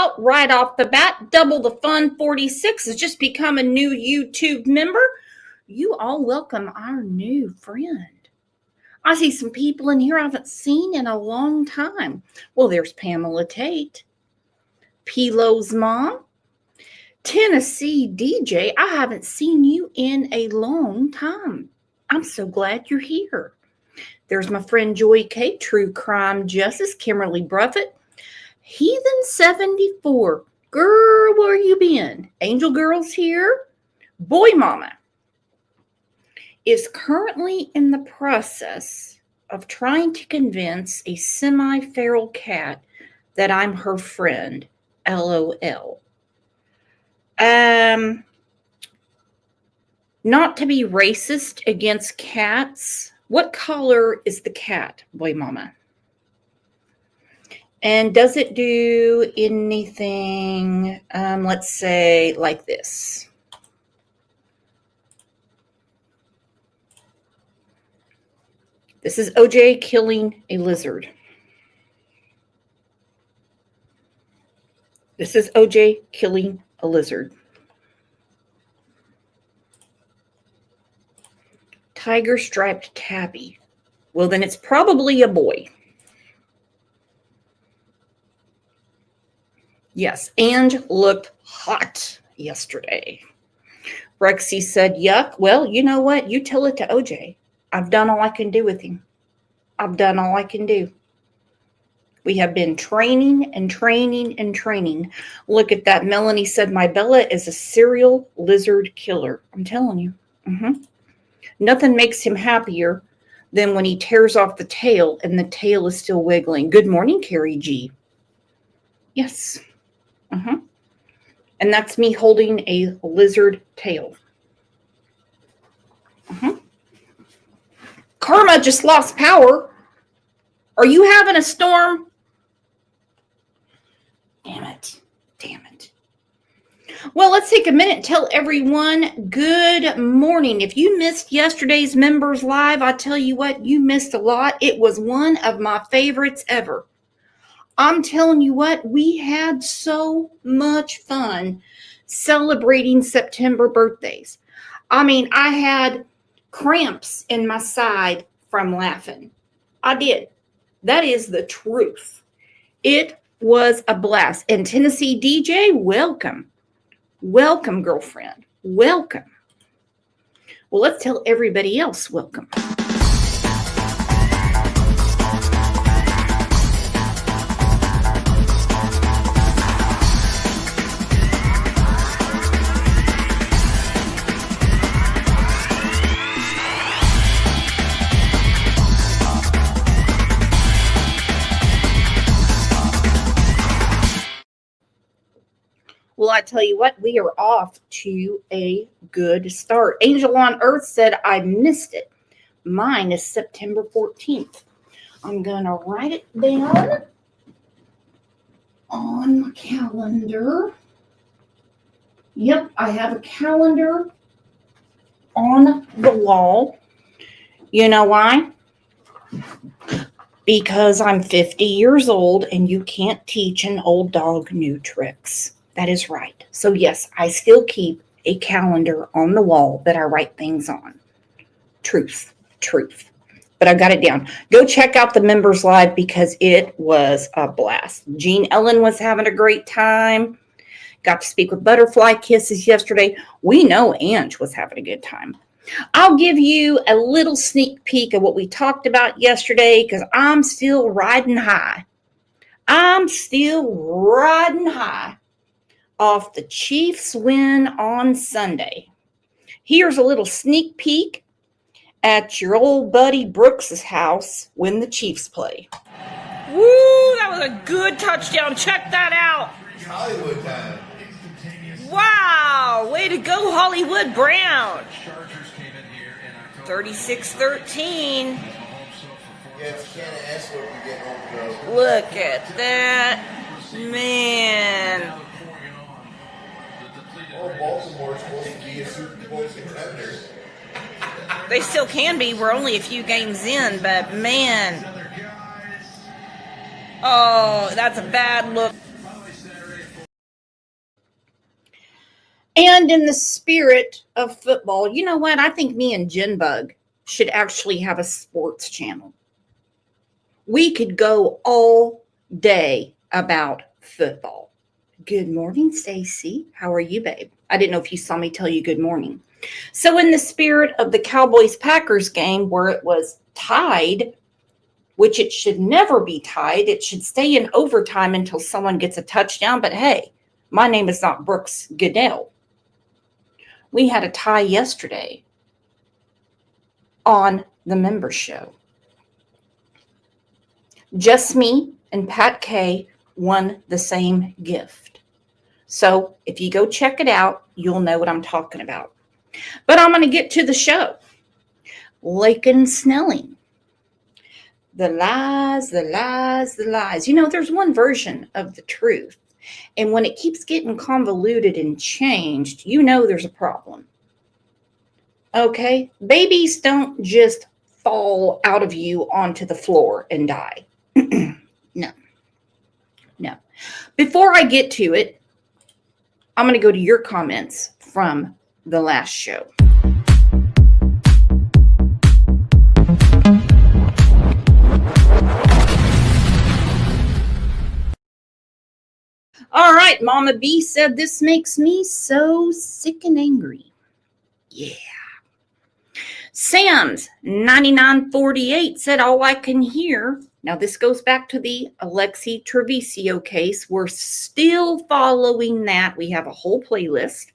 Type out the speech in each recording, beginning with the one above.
out right off the bat. Double the fun 46 has just become a new YouTube member. You all welcome our new friend. I see some people in here I haven't seen in a long time. Well, there's Pamela Tate, Pilo's mom, Tennessee DJ. I haven't seen you in a long time. I'm so glad you're here. There's my friend Joy K, True Crime Justice, Kimberly Bruffett, Heathen 74. Girl, where you been? Angel Girl's here. Boy Mama is currently in the process of trying to convince a semi-feral cat that I'm her friend. LOL. Not to be racist against cats. What color is the cat, Boy Mama? And does it do anything, let's say, like this? This is OJ killing a lizard. This is OJ killing a lizard. Tiger striped tabby. Well, then it's probably a boy. Yes, Ange looked hot yesterday. Rexy said, yuck. Well, you know what? You tell it to OJ. I've done all I can do with him. I've done all I can do. We have been training and training and training. Look at that. Melanie said, my Bella is a serial lizard killer. I'm telling you. Nothing makes him happier than when he tears off the tail and the tail is still wiggling. Good morning, Carrie G. Yes. And that's me holding a lizard tail. Karma just lost power. Are you having a storm? Damn it. Damn it. Well, let's take a minute and tell everyone good morning. If you missed yesterday's members live, I tell you what, you missed a lot. It was one of my favorites ever. I'm telling you what, we had so much fun celebrating September birthdays. I mean, I had cramps in my side from laughing. I did. That is the truth. It was a blast. And Tennessee DJ, welcome. Welcome, girlfriend. Welcome. Well, let's tell everybody else welcome. Well, I tell you what, we are off to a good start. Angel on Earth said, I missed it. Mine is September 14th. I'm going to write it down on my calendar. Yep, I have a calendar on the wall. You know why? Because I'm 50 years old and you can't teach an old dog new tricks. That is right. So yes, I still keep a calendar on the wall that I write things on. Truth. But I got it down. Go check out the members live because it was a blast. Jean Ellen was having a great time. Got to speak with Butterfly Kisses yesterday. We know Ange was having a good time. I'll give you a little sneak peek of what we talked about yesterday because I'm still riding high. Off the Chiefs win on Sunday. Here's a little sneak peek at your old buddy Brooks's house when the Chiefs play. Woo, that was a good touchdown. Check that out. Hollywood time. Wow, way to go, Hollywood Brown. 36-13. Look at that. Man. Well, Baltimore's supposed to be a Super Bowl contender. They still can be. We're only a few games in, but man. Oh, that's a bad look. And in the spirit of football, you know what? I think me and Jinbug should actually have a sports channel. We could go all day about football. Good morning, Stacy. How are you, babe? I didn't know if you saw me tell you good morning. So in the spirit of the Cowboys-Packers game where it was tied, which it should never be tied, it should stay in overtime until someone gets a touchdown. But hey, my name is not Brooks Goodell. We had a tie yesterday on the member show. Just me and Pat K won the same gift. So if you go check it out, you'll know what I'm talking about. But I'm going to get to the show. Laken Snelling. The lies, the lies, the lies. You know, there's one version of the truth. And when it keeps getting convoluted and changed, you know there's a problem. Okay? Babies don't just fall out of you onto the floor and die. No. Before I get to it, I'm going to go to your comments from the last show. All right, Mama B said, this makes me so sick and angry. Yeah. Sam's 9948 said, all I can hear. Now, this goes back to the Alexi Treviso case. We're still following that. We have a whole playlist.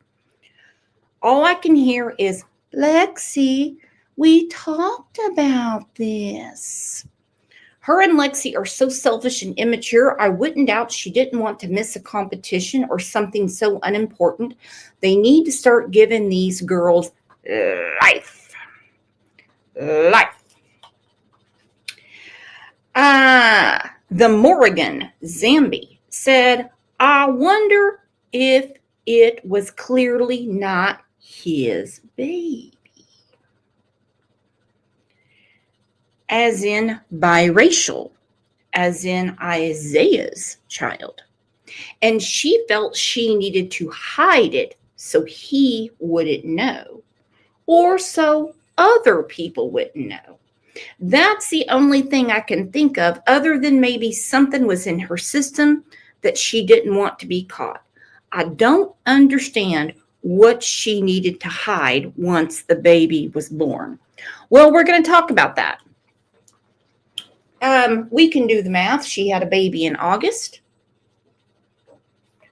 All I can hear is, Lexi, we talked about this. Her and Lexi are so selfish and immature, I wouldn't doubt she didn't want to miss a competition or something so unimportant. They need to start giving these girls life. The Morrigan Zambi said, I wonder if it was clearly not his baby. As in biracial, as in Isaiah's child. And she felt she needed to hide it so he wouldn't know, or so other people wouldn't know. That's the only thing I can think of, other than maybe something was in her system that she didn't want to be caught. I don't understand what she needed to hide once the baby was born. Well, we're going to talk about that. We can do the math. She had a baby in August.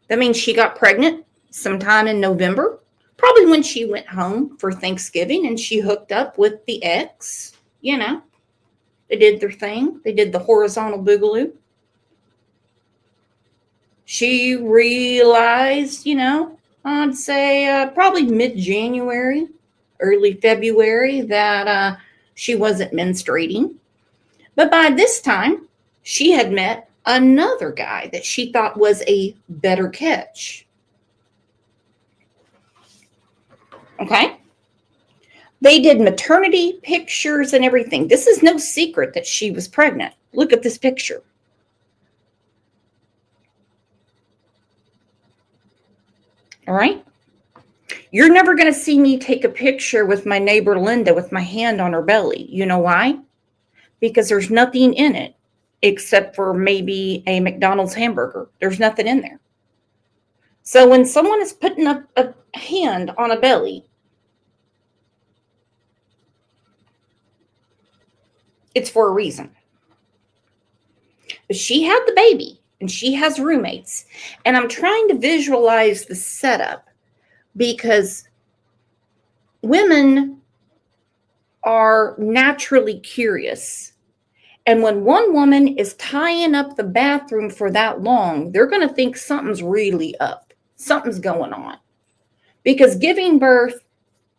That means she got pregnant sometime in November, probably when she went home for Thanksgiving and she hooked up with the ex. You know, they did their thing. They did the horizontal boogaloo. She realized, I'd say probably mid-January, early February, that she wasn't menstruating. But by this time, she had met another guy that she thought was a better catch. Okay? They did maternity pictures and everything. This is no secret that she was pregnant. Look at this picture. All right? You're never going to see me take a picture with my neighbor Linda with my hand on her belly. You know why? Because there's nothing in it except for maybe a McDonald's hamburger. There's nothing in there. So when someone is putting a hand on a belly, it's for a reason. But she had the baby and she has roommates. And I'm trying to visualize the setup because women are naturally curious. And when one woman is tying up the bathroom for that long, they're going to think something's really up. Something's going on. Because giving birth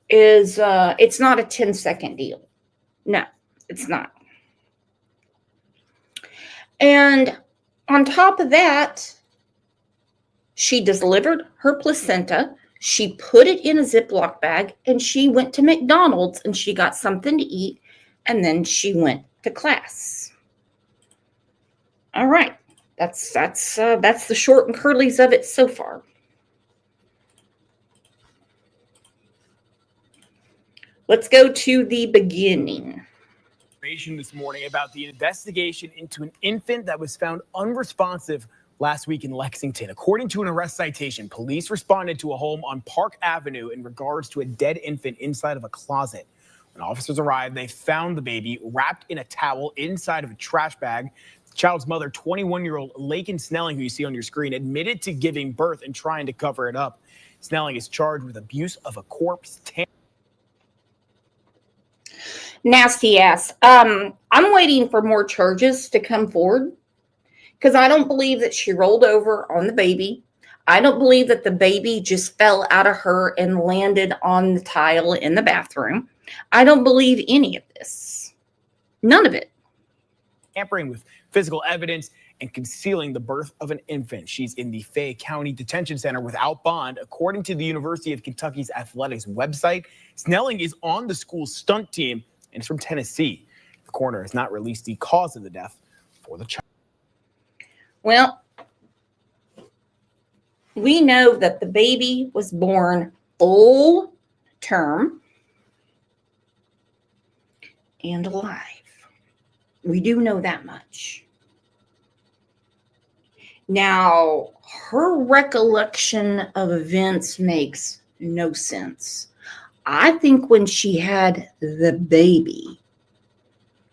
is, it's not a 10-second deal. No, it's not. And on top of that, she delivered her placenta. She put it in a Ziploc bag and she went to McDonald's and she got something to eat. And then she went to class. All right. That's the short and curlies of it so far. Let's go to the beginning. This morning about the investigation into an infant that was found unresponsive last week in Lexington. According to an arrest citation, police responded to a home on Park Avenue in regards to a dead infant inside of a closet. When officers arrived, they found the baby wrapped in a towel inside of a trash bag. The child's mother, 21-year-old Laken Snelling, who you see on your screen, admitted to giving birth and trying to cover it up. Snelling is charged with abuse of a corpse. Nasty ass. I'm waiting for more charges to come forward because I don't believe that she rolled over on the baby. I don't believe that the baby just fell out of her and landed on the tile in the bathroom. I don't believe any of this. None of it. Tampering with physical evidence and concealing the birth of an infant. She's in the Fayette County Detention Center without bond. According to the University of Kentucky's athletics website, Snelling is on the school's stunt team and is from Tennessee. The coroner has not released the cause of the death for the child. Well, we know that the baby was born full term and alive. We do know that much. Now, her recollection of events makes no sense. I think when she had the baby,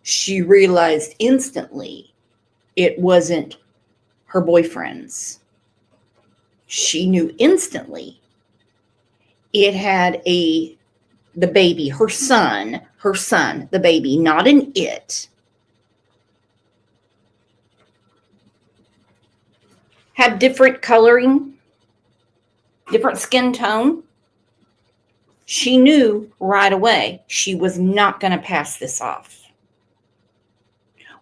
she realized instantly it wasn't her boyfriend's. She knew instantly it had the baby, her son, the baby, not an it. Had different coloring, different skin tone. She knew right away she was not going to pass this off.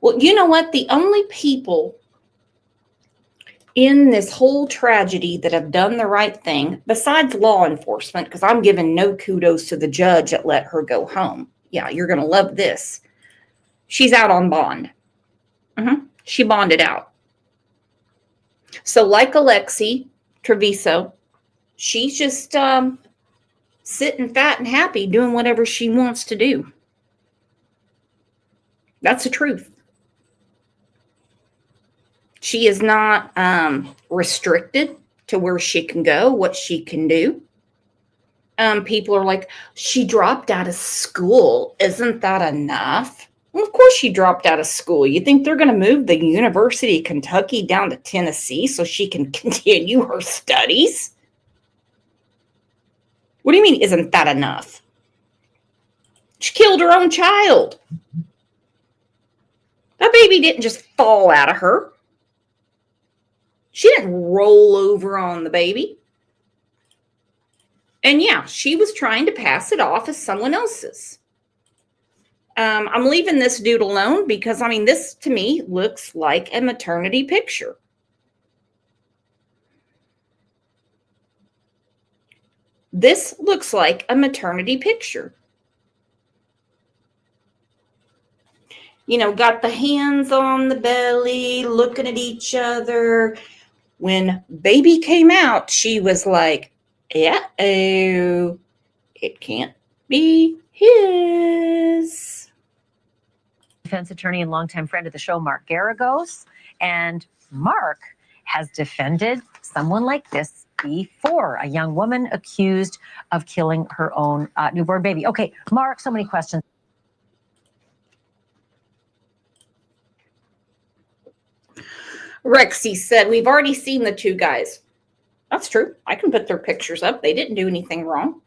Well, you know what? The only people in this whole tragedy that have done the right thing, besides law enforcement, because I'm giving no kudos to the judge that let her go home. Yeah, you're going to love this. She's out on bond. She bonded out. So like Alexi Treviso, she's just sitting fat and happy doing whatever she wants to do. That's the truth. She is not restricted to where she can go, what she can do. People are like, she dropped out of school. Isn't that enough? Well, of course she dropped out of school. You think they're going to move the University of Kentucky down to Tennessee so she can continue her studies? What do you mean, isn't that enough? She killed her own child. That baby didn't just fall out of her. She didn't roll over on the baby. And yeah, she was trying to pass it off as someone else's. I'm leaving this dude alone because, I mean, this to me looks like a maternity picture. This looks like a maternity picture. You know, got the hands on the belly, looking at each other. When baby came out, she was like, yeah-oh, it can't be his. Defense attorney and longtime friend of the show, Mark Geragos. And Mark has defended someone like this before, a young woman accused of killing her own newborn baby. Okay, Mark, so many questions. Rexy said, we've already seen the two guys. That's true. I can put their pictures up. They didn't do anything wrong.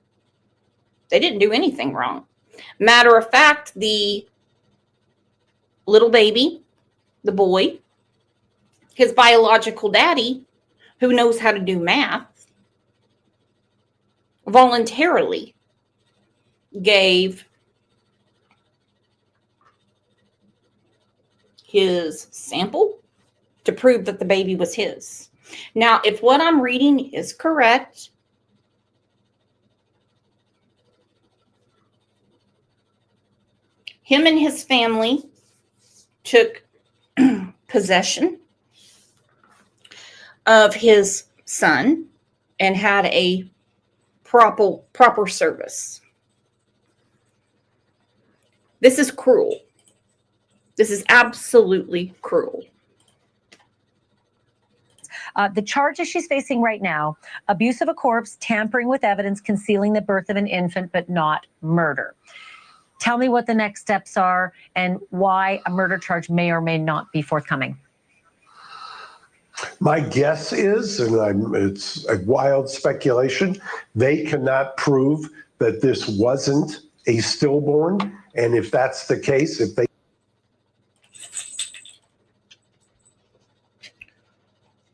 They didn't do anything wrong. Matter of fact, the little baby, the boy, his biological daddy, who knows how to do math, voluntarily gave his sample to prove that the baby was his. Now, if what I'm reading is correct, him and his family took possession of his son and had a proper service. This is cruel. This is absolutely cruel. The charges she's facing right now: abuse of a corpse, tampering with evidence, concealing the birth of an infant, but not murder. Tell me what the next steps are and why a murder charge may or may not be forthcoming. My guess is, and it's a wild speculation, they cannot prove that this wasn't a stillborn. And if that's the case, if they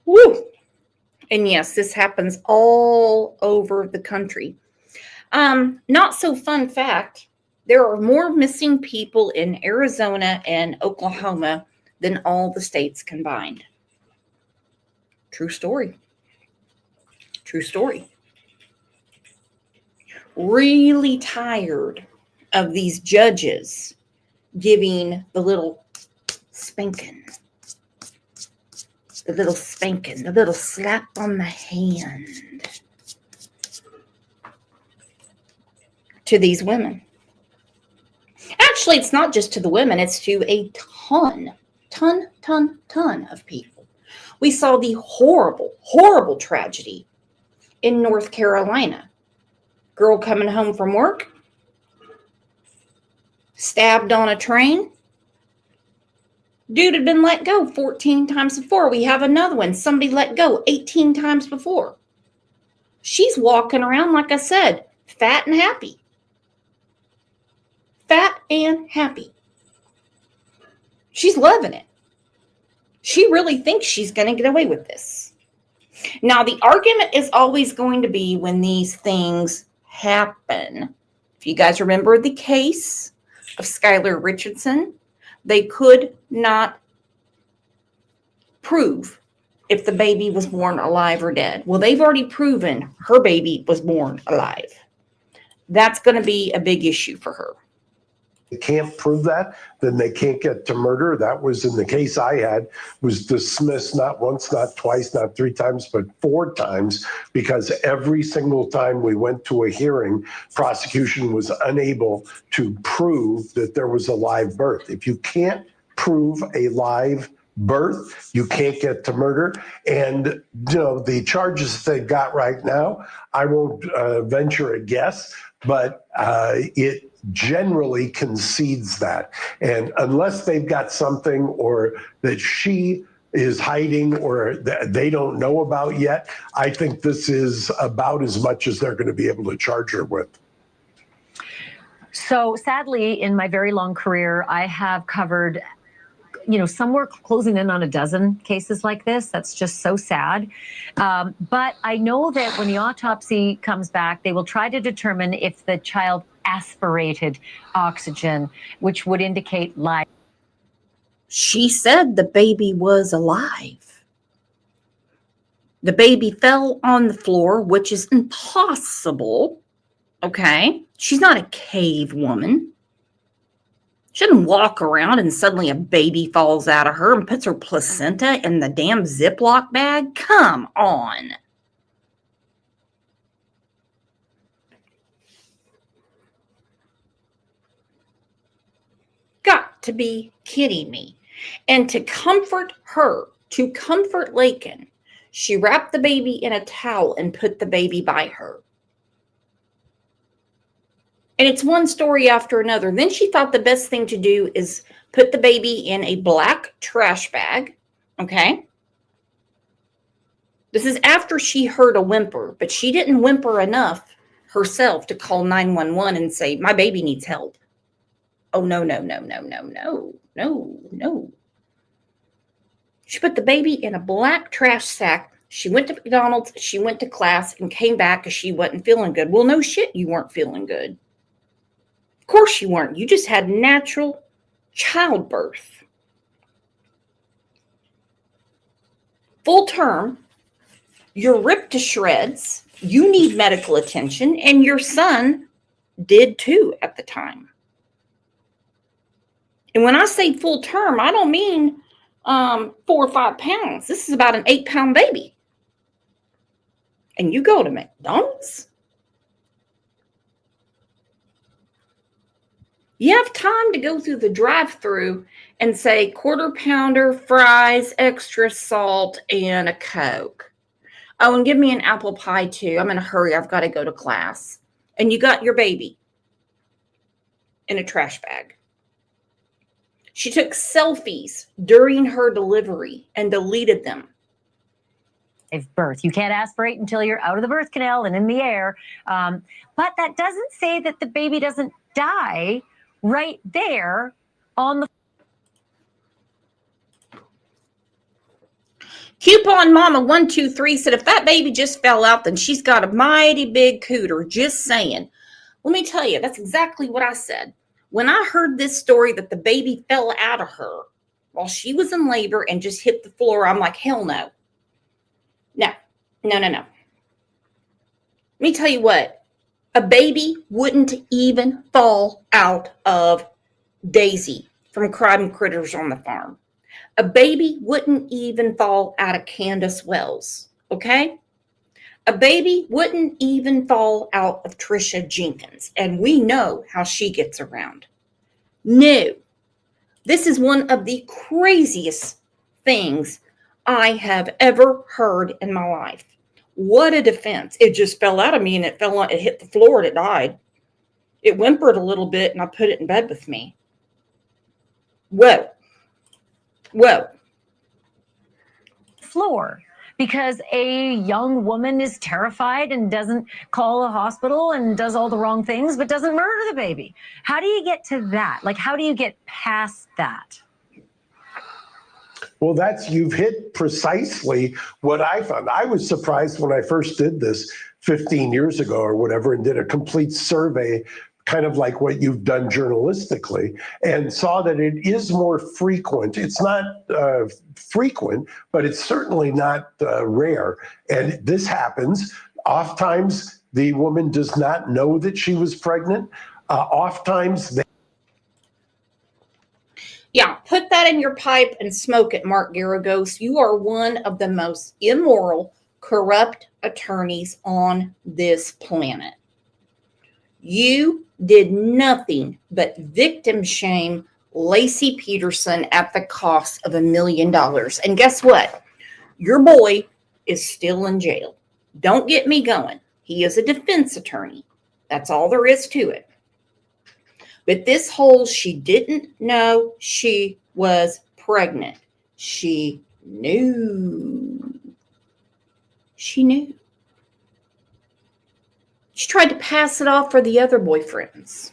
Woo! And yes, this happens all over the country. Not so fun fact, there are more missing people in Arizona and Oklahoma than all the states combined. True story. True story. Really tired of these judges giving the little spanking, the little slap on the hand to these women. Actually, it's not just to the women, it's to a ton of people. We saw the horrible tragedy in North Carolina. Girl coming home from work, stabbed on a train. Dude had been let go 14 times before. We have another one. Somebody let go 18 times before. She's walking around, like I said, fat and happy. Fat and happy. She's loving it. She really thinks she's going to get away with this. Now, the argument is always going to be when these things happen. If you guys remember the case of Skylar Richardson, they could not prove if the baby was born alive or dead. Well, they've already proven her baby was born alive. That's going to be a big issue for her. they can't prove that, then they can't get to murder. That was in the case I had, was dismissed not once, not twice, not 3 times, but 4 times, because every single time we went to a hearing, prosecution was unable to prove that there was a live birth. If you can't prove a live birth, you can't get to murder. And the charges they got right now, I won't venture a guess, but it generally concedes that. And unless they've got something or that she is hiding or that they don't know about yet, I think this is about as much as they're going to be able to charge her with. So sadly, in my very long career, I have covered somewhere closing in on a dozen cases like this. That's just so sad. But I know that when the autopsy comes back, they will try to determine if the child aspirated oxygen, which would indicate life. She said the baby was alive. The baby fell on the floor, which is impossible. Okay? She's not a cave woman. She doesn't walk around and suddenly a baby falls out of her and puts her placenta in the damn Ziploc bag. Come on. Got to be kidding me. And to comfort her, to comfort Laken, she wrapped the baby in a towel and put the baby by her. And it's one story after another. Then she thought the best thing to do is put the baby in a black trash bag. Okay. This is after she heard a whimper, but she didn't whimper enough herself to call 911 and say, my baby needs help. Oh, no. She put the baby in a black trash sack. She went to McDonald's. She went to class and came back because she wasn't feeling good. Well, no shit, you weren't feeling good. Of course you weren't. You just had natural childbirth. Full term, you're ripped to shreds. You need medical attention, and your son did too at the time. And when I say full term, I don't mean 4 or 5 pounds. This is about an 8-pound baby. And you go to McDonald's? You have time to go through the drive-through and say quarter pounder, fries, extra salt, and a Coke. Oh, and give me an apple pie too. I'm in a hurry. I've got to go to class. And you got your baby in a trash bag. She took selfies during her delivery and deleted them. Birth. You can't aspirate until you're out of the birth canal and in the air. But that doesn't say that the baby doesn't die right there on the Coupon Mama 123 said if that baby just fell out, then she's got a mighty big cooter. Just saying. Let me tell you, that's exactly what I said. When I heard this story that the baby fell out of her while she was in labor and just hit the floor, I'm like, hell no. No. Let me tell you what. A baby wouldn't even fall out of Daisy from Crime Critters on the Farm. A baby wouldn't even fall out of Candace Wells, okay? A baby wouldn't even fall out of Trisha Jenkins, and we know how she gets around. No, this is one of the craziest things I have ever heard in my life. What a defense. It just fell out of me and it hit the floor and it died. It whimpered a little bit and I put it in bed with me. Whoa. floor because a young woman is terrified and doesn't call a hospital and does all the wrong things, but doesn't murder the baby. How do you get to that? Like, how do you get past that? Well, you've hit precisely what I found. I was surprised when I first did this 15 years ago or whatever and did a complete survey, kind of like what you've done journalistically, and saw that it is more frequent. It's not frequent, but it's certainly not rare. And this happens. Oftentimes, the woman does not know that she was pregnant. Oftentimes, Yeah, put that in your pipe and smoke it, Mark Geragos. You are one of the most immoral, corrupt attorneys on this planet. You did nothing but victim shame Lacey Peterson at the cost of $1 million. And guess what? Your boy is still in jail. Don't get me going. He is a defense attorney. That's all there is to it. But this whole she didn't know she was pregnant. She knew. She knew. She tried to pass it off for the other boyfriends.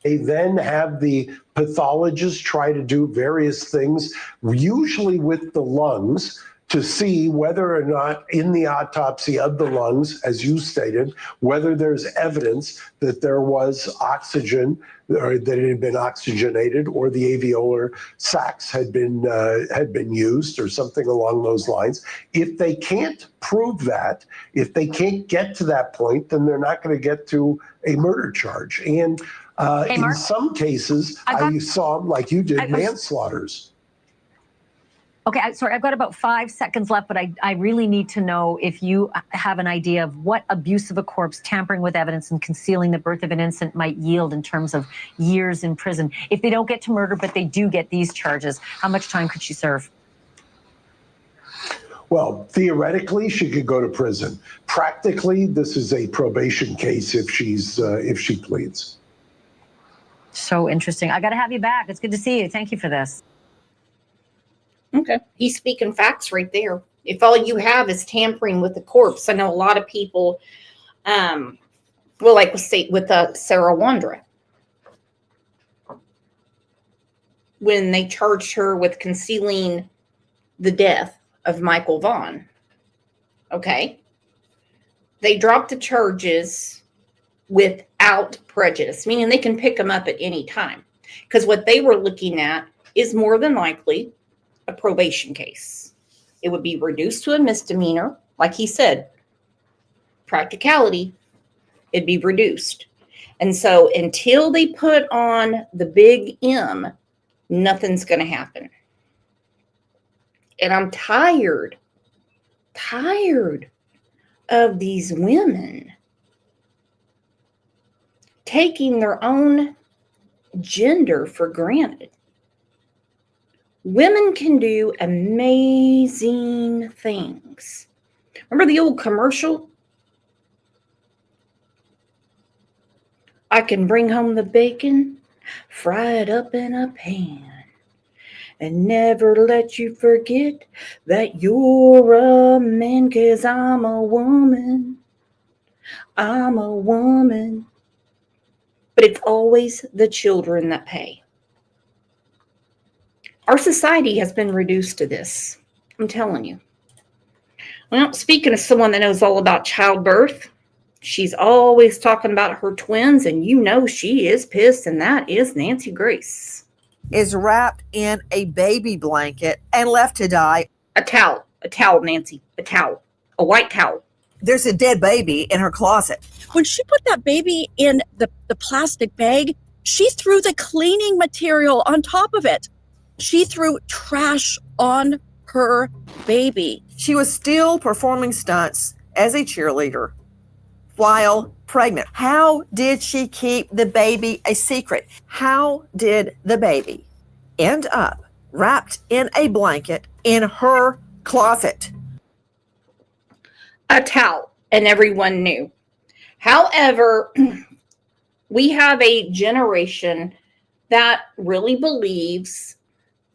They then have the pathologist try to do various things, usually with the lungs, to see whether or not in the autopsy of the lungs, as you stated, whether there's evidence that there was oxygen or that it had been oxygenated or the alveolar sacs had been used or something along those lines. If they can't prove that, if they can't get to that point, then they're not going to get to a murder charge. And in some cases, I saw, like you did, manslaughters. Okay, sorry, I've got about 5 seconds left, but I really need to know if you have an idea of what abuse of a corpse, tampering with evidence, and concealing the birth of an infant might yield in terms of years in prison. If they don't get to murder, but they do get these charges, how much time could she serve? Well, theoretically, she could go to prison. Practically, this is a probation case if she pleads. So interesting. I got to have you back. It's good to see you. Thank you for this. Okay. He's speaking facts right there. If all you have is tampering with the corpse, I know a lot of people, like with Sarah Wandra, when they charged her with concealing the death of Michael Vaughn. Okay. They dropped the charges without prejudice, meaning they can pick them up at any time. Because what they were looking at is more than likely a probation case. It would be reduced to a misdemeanor. Like he said, practicality, it'd be reduced. And so until they put on the big M, nothing's going to happen. And I'm tired of these women taking their own gender for granted. Women can do amazing things. Remember the old commercial? I can bring home the bacon, fry it up in a pan, and never let you forget that you're a man, 'cause I'm a woman. I'm a woman. But it's always the children that pay. Our society has been reduced to this. I'm telling you. Well, speaking of someone that knows all about childbirth, she's always talking about her twins, and you know she is pissed, and that is Nancy Grace. Is wrapped in a baby blanket and left to die. A towel, Nancy, a towel, a white towel. There's a dead baby in her closet. When she put that baby in the plastic bag, she threw the cleaning material on top of it. She threw trash on her baby. She was still performing stunts as a cheerleader while pregnant. How did she keep the baby a secret? How did the baby end up wrapped in a blanket in her closet? A towel, and everyone knew. However, we have a generation that really believes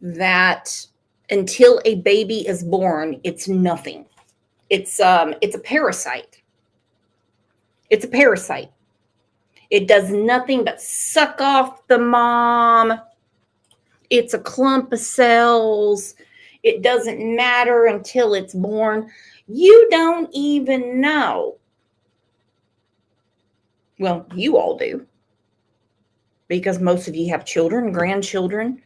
that until a baby is born, it's nothing. It's a parasite. It's a parasite. It does nothing but suck off the mom. It's a clump of cells. It doesn't matter until it's born. You don't even know. Well, you all do. Because most of you have children, grandchildren.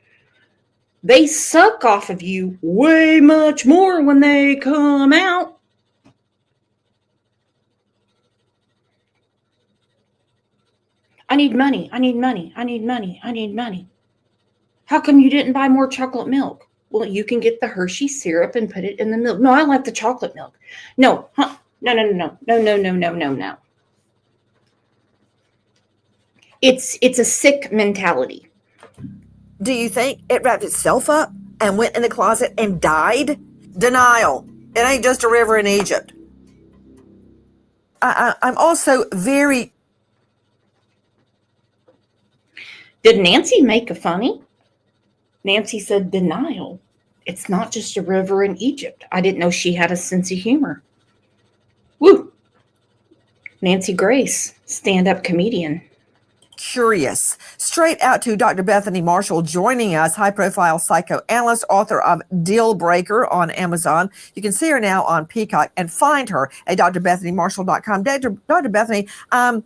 They suck off of you way much more when they come out. I need money. I need money. I need money. I need money. How come you didn't buy more chocolate milk? Well, you can get the Hershey syrup and put it in the milk. No, I like the chocolate milk. No, huh? No. It's a sick mentality. Do you think it wrapped itself up and went in the closet and died? Denial. It ain't just a river in Egypt. I'm also very... Did Nancy make a funny? Nancy said denial. It's not just a river in Egypt. I didn't know she had a sense of humor. Woo! Nancy Grace, stand-up comedian. Curious. Straight out to Dr. Bethany Marshall joining us, high-profile psychoanalyst, author of Deal Breaker on Amazon. You can see her now on Peacock and find her at drbethanymarshall.com. Dr. Bethany, I'm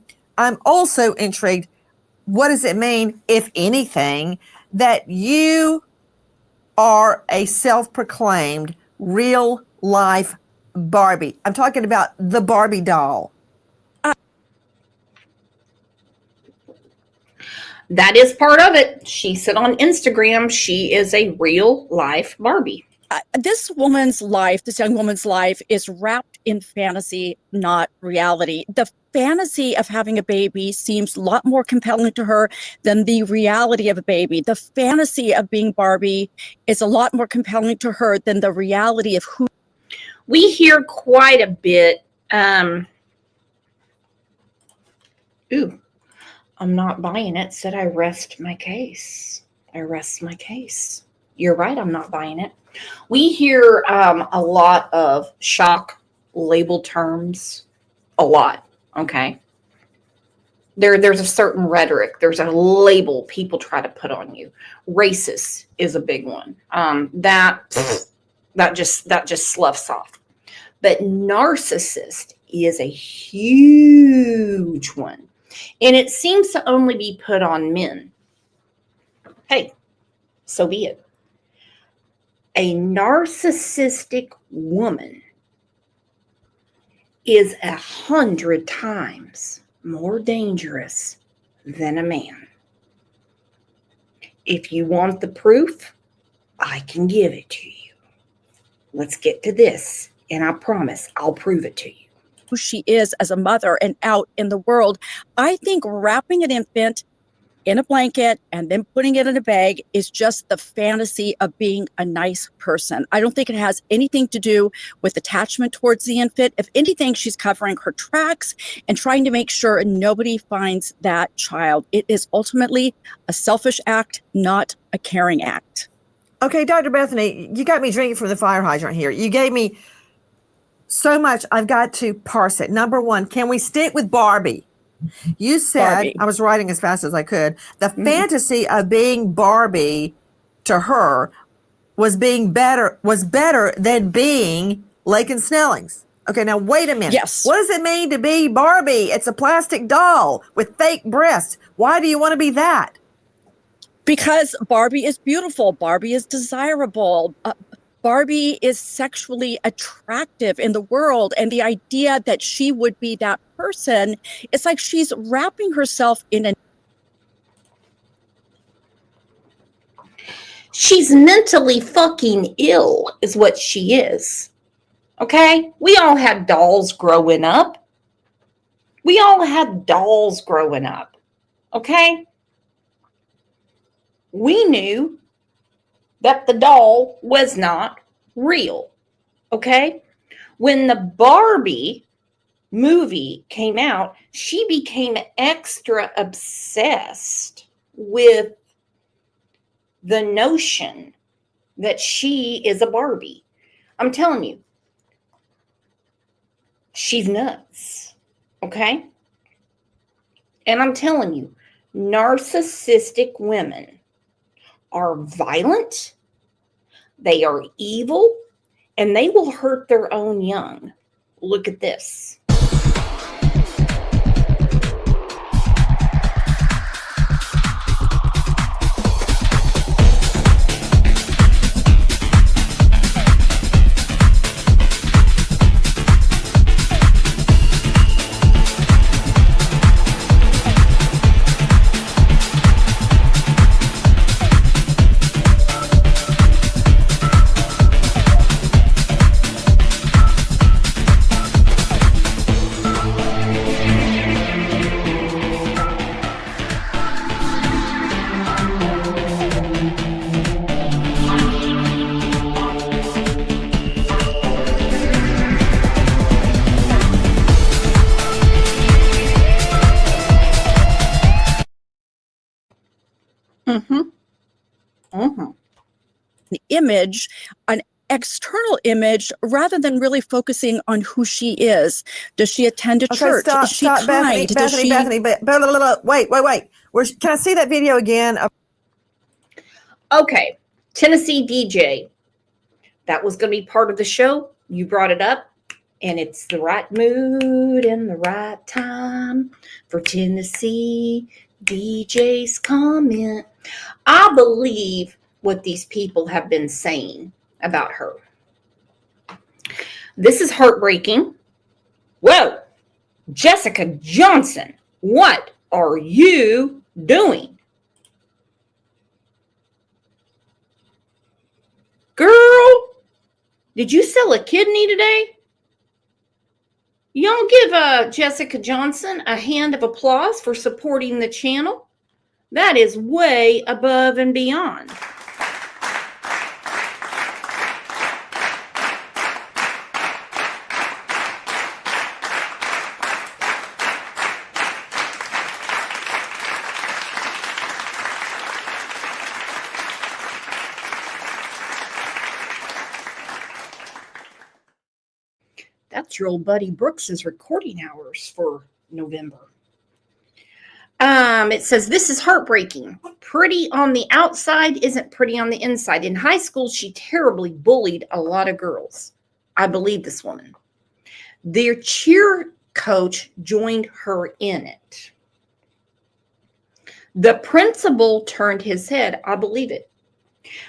also intrigued. What does it mean, if anything, that you are a self-proclaimed real-life Barbie? I'm talking about the Barbie doll. That is part of it. She said on Instagram she is a real-life Barbie. This woman's life, this young woman's life, is wrapped in fantasy, not reality. The fantasy of having a baby seems a lot more compelling to her than the reality of a baby. The fantasy of being Barbie is a lot more compelling to her than the reality of who. We hear quite a bit. I'm not buying it. Said I rest my case. I rest my case. You're right. I'm not buying it. We hear a lot of shock label terms. A lot. Okay. There's a certain rhetoric. There's a label people try to put on you. Racist is a big one. That just sloughs off. But narcissist is a huge one. And it seems to only be put on men. Hey, so be it. A narcissistic woman is 100 times more dangerous than a man. If you want the proof, I can give it to you. Let's get to this, and I promise I'll prove it to you. who she is as a mother and out in the world. I think wrapping an infant in a blanket and then putting it in a bag is just the fantasy of being a nice person. I don't think it has anything to do with attachment towards the infant. If anything, she's covering her tracks and trying to make sure nobody finds that child. It is ultimately a selfish act, not a caring act. Okay, Dr. Bethany, you got me drinking from the fire hydrant here. You gave me so much, I've got to parse it. Number one, can we stick with Barbie? You said, Barbie. I was writing as fast as I could, the fantasy of being Barbie to her was better than being Laken Snelling's. Okay, now wait a minute. Yes. What does it mean to be Barbie? It's a plastic doll with fake breasts. Why do you want to be that? Because Barbie is beautiful. Barbie is desirable. Barbie is sexually attractive in the world. And the idea that she would be that person, it's like she's wrapping herself in a... She's mentally fucking ill is what she is. Okay? We all had dolls growing up. Okay? We knew that the doll was not real. Okay? When the Barbie movie came out, she became extra obsessed with the notion that she is a Barbie. I'm telling you, she's nuts. Okay? And I'm telling you, narcissistic women are violent, they are evil, and they will hurt their own young. Look at this. image, an external image, rather than really focusing on who she is. Does she attend a church? Is she kind? Bethany, wait. Can I see that video again? Okay, Tennessee DJ. That was going to be part of the show. You brought it up, and it's the right mood and the right time for Tennessee DJ's comment. I believe what these people have been saying about her. This is heartbreaking. Whoa, Jessica Johnson, what are you doing? Girl, did you sell a kidney today? Y'all give Jessica Johnson a hand of applause for supporting the channel. That is way above and beyond. That's your old buddy Brooks's recording hours for November. It says, this is heartbreaking. Pretty on the outside isn't pretty on the inside. In high school, she terribly bullied a lot of girls. I believe this woman. Their cheer coach joined her in it. The principal turned his head. I believe it.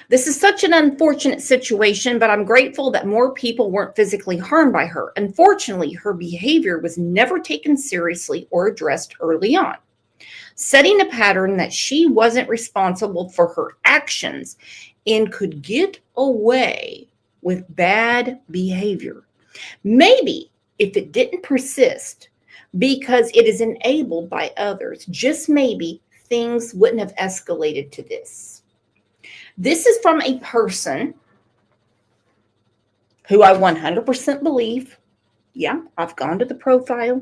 This is such an unfortunate situation, but I'm grateful that more people weren't physically harmed by her. Unfortunately, her behavior was never taken seriously or addressed early on, setting a pattern that she wasn't responsible for her actions and could get away with bad behavior. Maybe if it didn't persist because it is enabled by others, just maybe things wouldn't have escalated to this. This is from a person who I 100% believe, yeah, I've gone to the profile,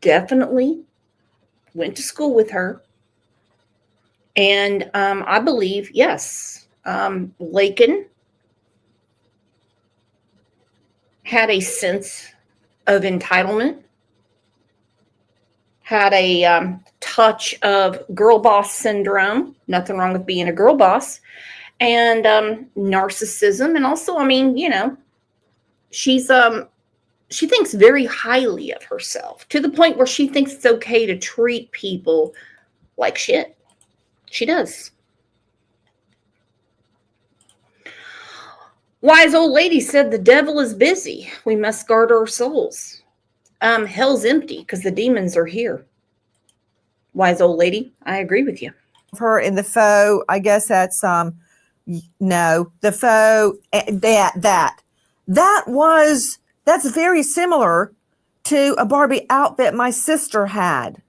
definitely went to school with her. And I believe, yes, Laken had a sense of entitlement, had a touch of girl boss syndrome, nothing wrong with being a girl boss, and narcissism. And also, I mean, you know, she thinks very highly of herself to the point where she thinks it's okay to treat people like shit. She does. Wise old lady said the devil is busy. We must guard our souls. Hell's empty because the demons are here. Wise old lady, I agree with you. Her in the faux, I guess that's no, the faux that's very similar to a Barbie outfit my sister had.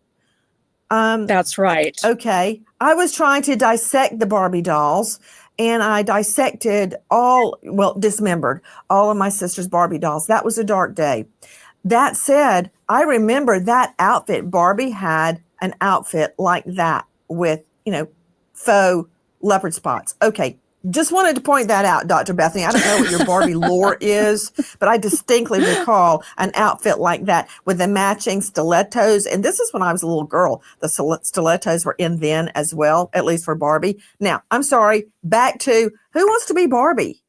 That's right. Okay. I was trying to dissect the Barbie dolls, and I dismembered all of my sister's Barbie dolls. That was a dark day. That said, I remember that outfit. Barbie had an outfit like that with, faux leopard spots. Okay. Just wanted to point that out, Dr. Bethany. I don't know what your Barbie lore is, but I distinctly recall an outfit like that with the matching stilettos. And this is when I was a little girl. The stilettos were in then as well, at least for Barbie. Now, I'm sorry, back to who wants to be Barbie?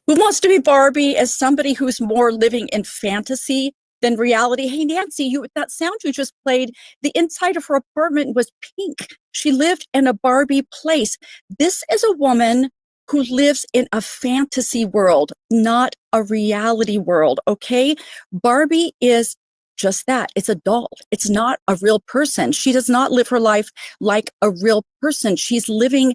Who wants to be Barbie as somebody who's more living in fantasy than reality? Hey, Nancy, that sound you just played, the inside of her apartment was pink. She lived in a Barbie place. This is a woman who lives in a fantasy world, not a reality world, okay? Barbie is just that. It's a doll. It's not a real person. She does not live her life like a real person. She's living,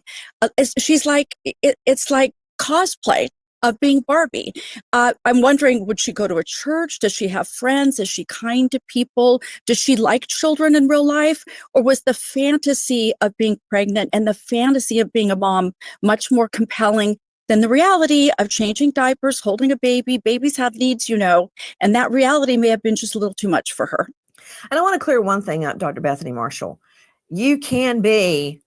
it's like cosplay of being Barbie. I'm wondering, would she go to a church? Does she have friends? Is she kind to people? Does she like children in real life? Or was the fantasy of being pregnant and the fantasy of being a mom much more compelling than the reality of changing diapers, holding a baby? Babies have needs, and that reality may have been just a little too much for her. And I want to clear one thing up, Dr. Bethany Marshall. You can be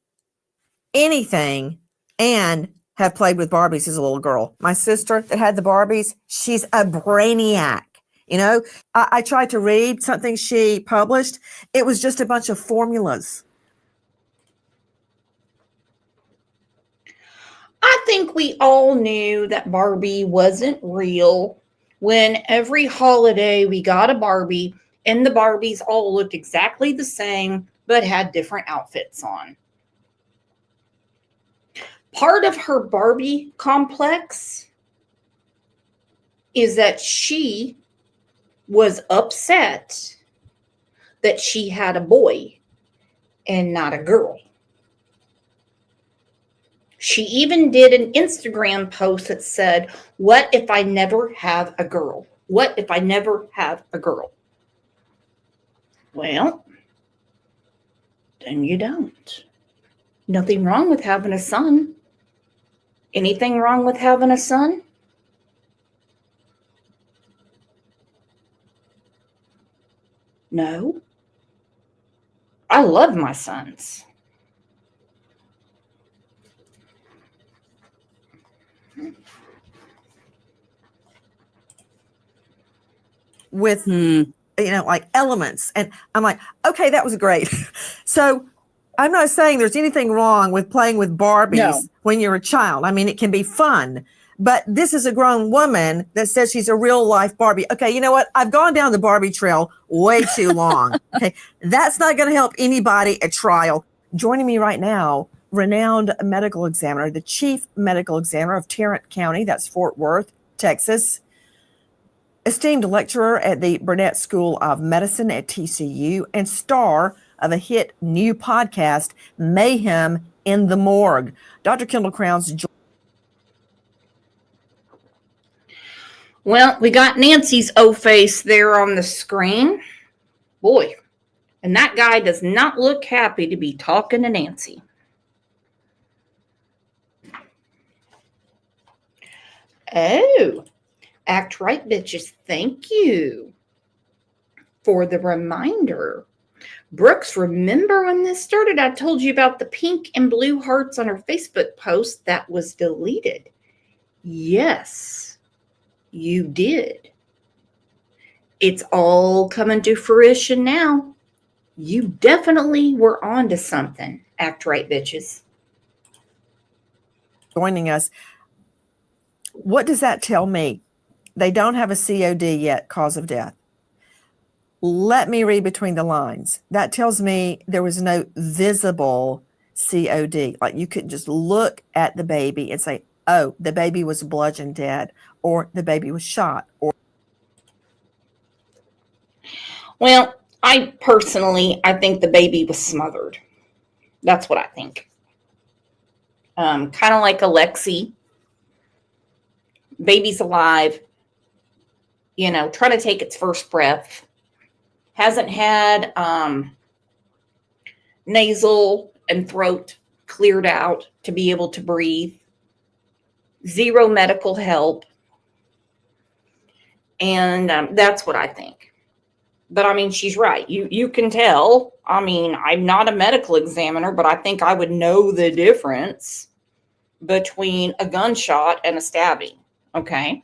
anything and have played with Barbies as a little girl. My sister that had the Barbies, she's a brainiac. I tried to read something she published. It was just a bunch of formulas. I think we all knew that Barbie wasn't real when every holiday we got a Barbie and the Barbies all looked exactly the same but had different outfits on. Part of her Barbie complex is that she was upset that she had a boy and not a girl. She even did an Instagram post that said, "What if I never have a girl? What if I never have a girl?" Well, then you don't. Nothing wrong with having a son. Anything wrong with having a son? No. I love my sons. With, like elements. And I'm like, okay, that was great. So I'm not saying there's anything wrong with playing with Barbies when you're a child. I mean, it can be fun. But this is a grown woman that says she's a real life Barbie. Okay, you know what? I've gone down the Barbie trail way too long. Okay, that's not going to help anybody at trial. Joining me right now, renowned medical examiner, the chief medical examiner of Tarrant County, that's Fort Worth, Texas. Esteemed lecturer at the Burnett School of Medicine at TCU and star of a hit new podcast, Mayhem in the Morgue. Dr. Kendall Crowns. Well, we got Nancy's O-face there on the screen. Boy, and that guy does not look happy to be talking to Nancy. Oh, act right, bitches. Thank you for the reminder. Brooks, remember when this started? I told you about the pink and blue hearts on her Facebook post that was deleted. Yes, you did. It's all coming to fruition now. You definitely were onto something. Act right, bitches. Joining us. What does that tell me? They don't have a COD yet, cause of death. Let me read between the lines. That tells me there was no visible COD. Like you couldn't just look at the baby and say, oh, the baby was bludgeoned dead, or the baby was shot. Or Well, I think the baby was smothered. That's what I think. Kind of like Alexi. Baby's alive, trying to take its first breath. Hasn't had nasal and throat cleared out to be able to breathe. Zero medical help. And that's what I think. But she's right. You can tell. I'm not a medical examiner, but I think I would know the difference between a gunshot and a stabbing. Okay.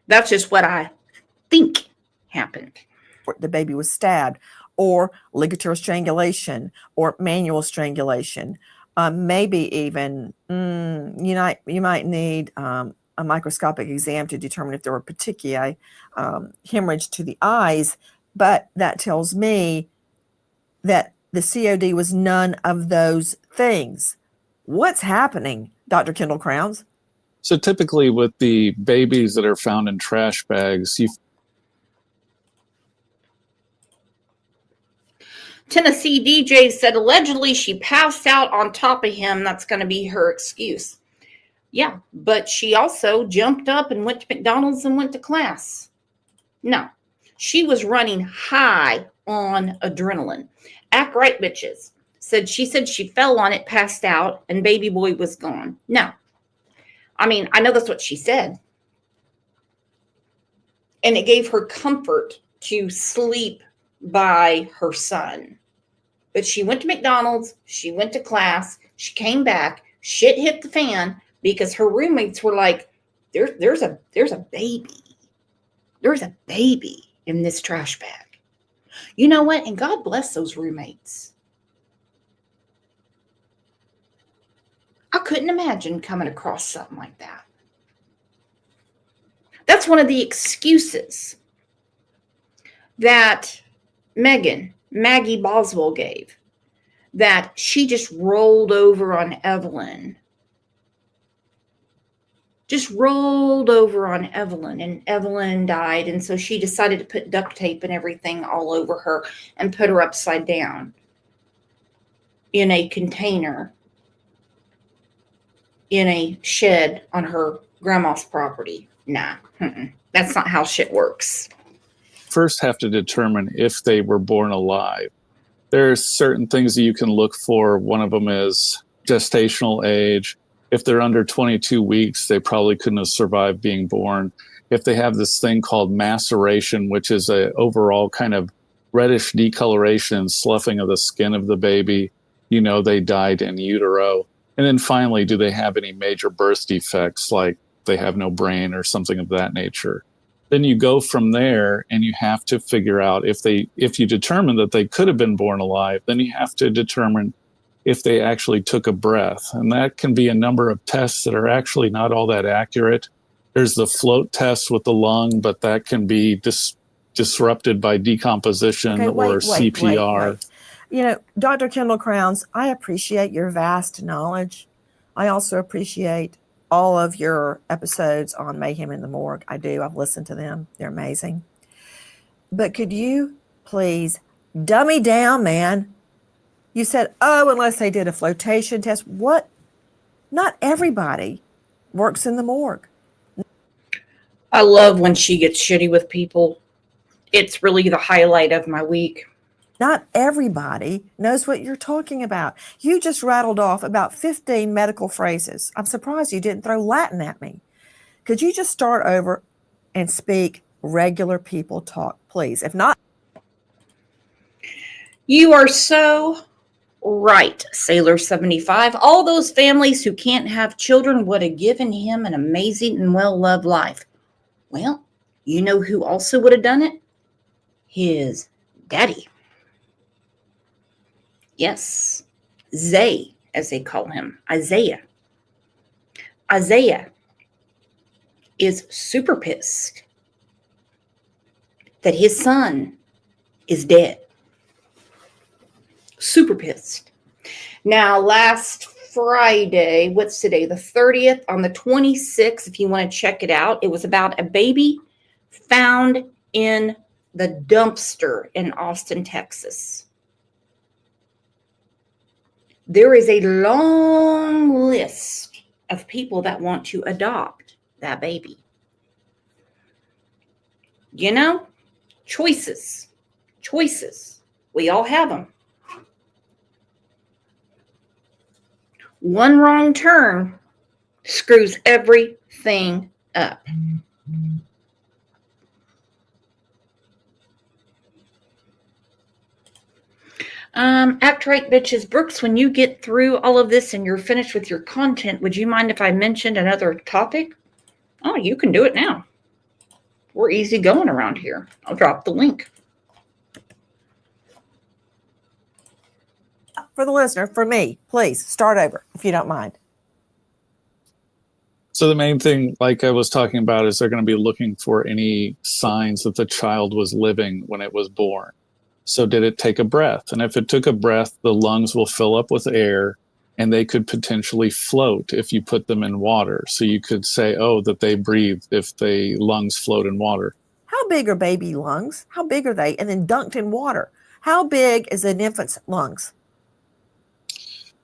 That's just what I think happened. the baby was stabbed, or ligature strangulation, or manual strangulation. Maybe even you might need a microscopic exam to determine if there were petechiae, hemorrhage to the eyes. But that tells me that the COD was none of those things. What's happening, Dr. Kendall Crowns? So typically with the babies that are found in trash bags, Tennessee DJ said allegedly she passed out on top of him. That's going to be her excuse. Yeah, but she also jumped up and went to McDonald's and went to class. No, she was running high on adrenaline. Act right, bitches. She said she fell on it, passed out, and baby boy was gone. No. I know that's what she said. And it gave her comfort to sleep by her son. But she went to McDonald's, she went to class, she came back, shit hit the fan because her roommates were like, there's a baby. There's a baby in this trash bag. You know what? And God bless those roommates. I couldn't imagine coming across something like that. That's one of the excuses that Maggie Boswell gave, that she just rolled over on Evelyn. Just rolled over on Evelyn, and Evelyn died, and so she decided to put duct tape and everything all over her and put her upside down in a container in a shed on her grandma's property. Nah, that's not how shit works. first have to determine if they were born alive. There are certain things that you can look for. One of them is gestational age. If they're under 22 weeks, they probably couldn't have survived being born. If they have this thing called maceration, which is a overall kind of reddish decoloration and sloughing of the skin of the baby, you know they died in utero. And then finally, do they have any major birth defects, like they have no brain or something of that nature? Then you go from there, and you have to figure out if you determine that they could have been born alive, then you have to determine if they actually took a breath. And that can be a number of tests that are actually not all that accurate. There's the float test with the lung, but that can be disrupted by decomposition or CPR. Wait. You know, Dr. Kendall Crowns, I appreciate your vast knowledge. I also appreciate all of your episodes on Mayhem in the Morgue. I do. I've listened to them. They're amazing. But could you please dummy down, man? You said, oh, unless they did a flotation test. What Not everybody works in the morgue. I love when she gets shitty with people. It's really the highlight of my week. Not everybody knows what you're talking about. You just rattled off about 15 medical phrases. I'm surprised you didn't throw Latin at me. Could you just start over and speak regular people talk, please? If not, You are so right, Sailor 75. All those families who can't have children would have given him an amazing and well-loved life. Well, you know who also would have done it? His daddy. Yes, Zay, as they call him, Isaiah. Isaiah is super pissed that his son is dead. Super pissed. Now, last Friday, what's today? The 30th, on the 26th, if you want to check it out, it was about a baby found in the dumpster in Austin, Texas. There is a long list of people that want to adopt that baby. You know, choices. We all have them. One wrong turn screws everything up. Act right, bitches. Brooks, when you get through all of this and you're finished with your content, would you mind if I mentioned another topic? Oh, you can do it now. We're easy going around here. I'll drop the link. for the listener, for me, please start over if you don't mind. So the main thing, like I was talking about, is they're going to be looking for any signs that the child was living when it was born. So did it take a breath? And if it took a breath, the lungs will fill up with air and they could potentially float if you put them in water. So you could say, oh, that they breathed if the lungs float in water. How big are baby lungs? How big are they? And then dunked in water. How big is an infant's lungs?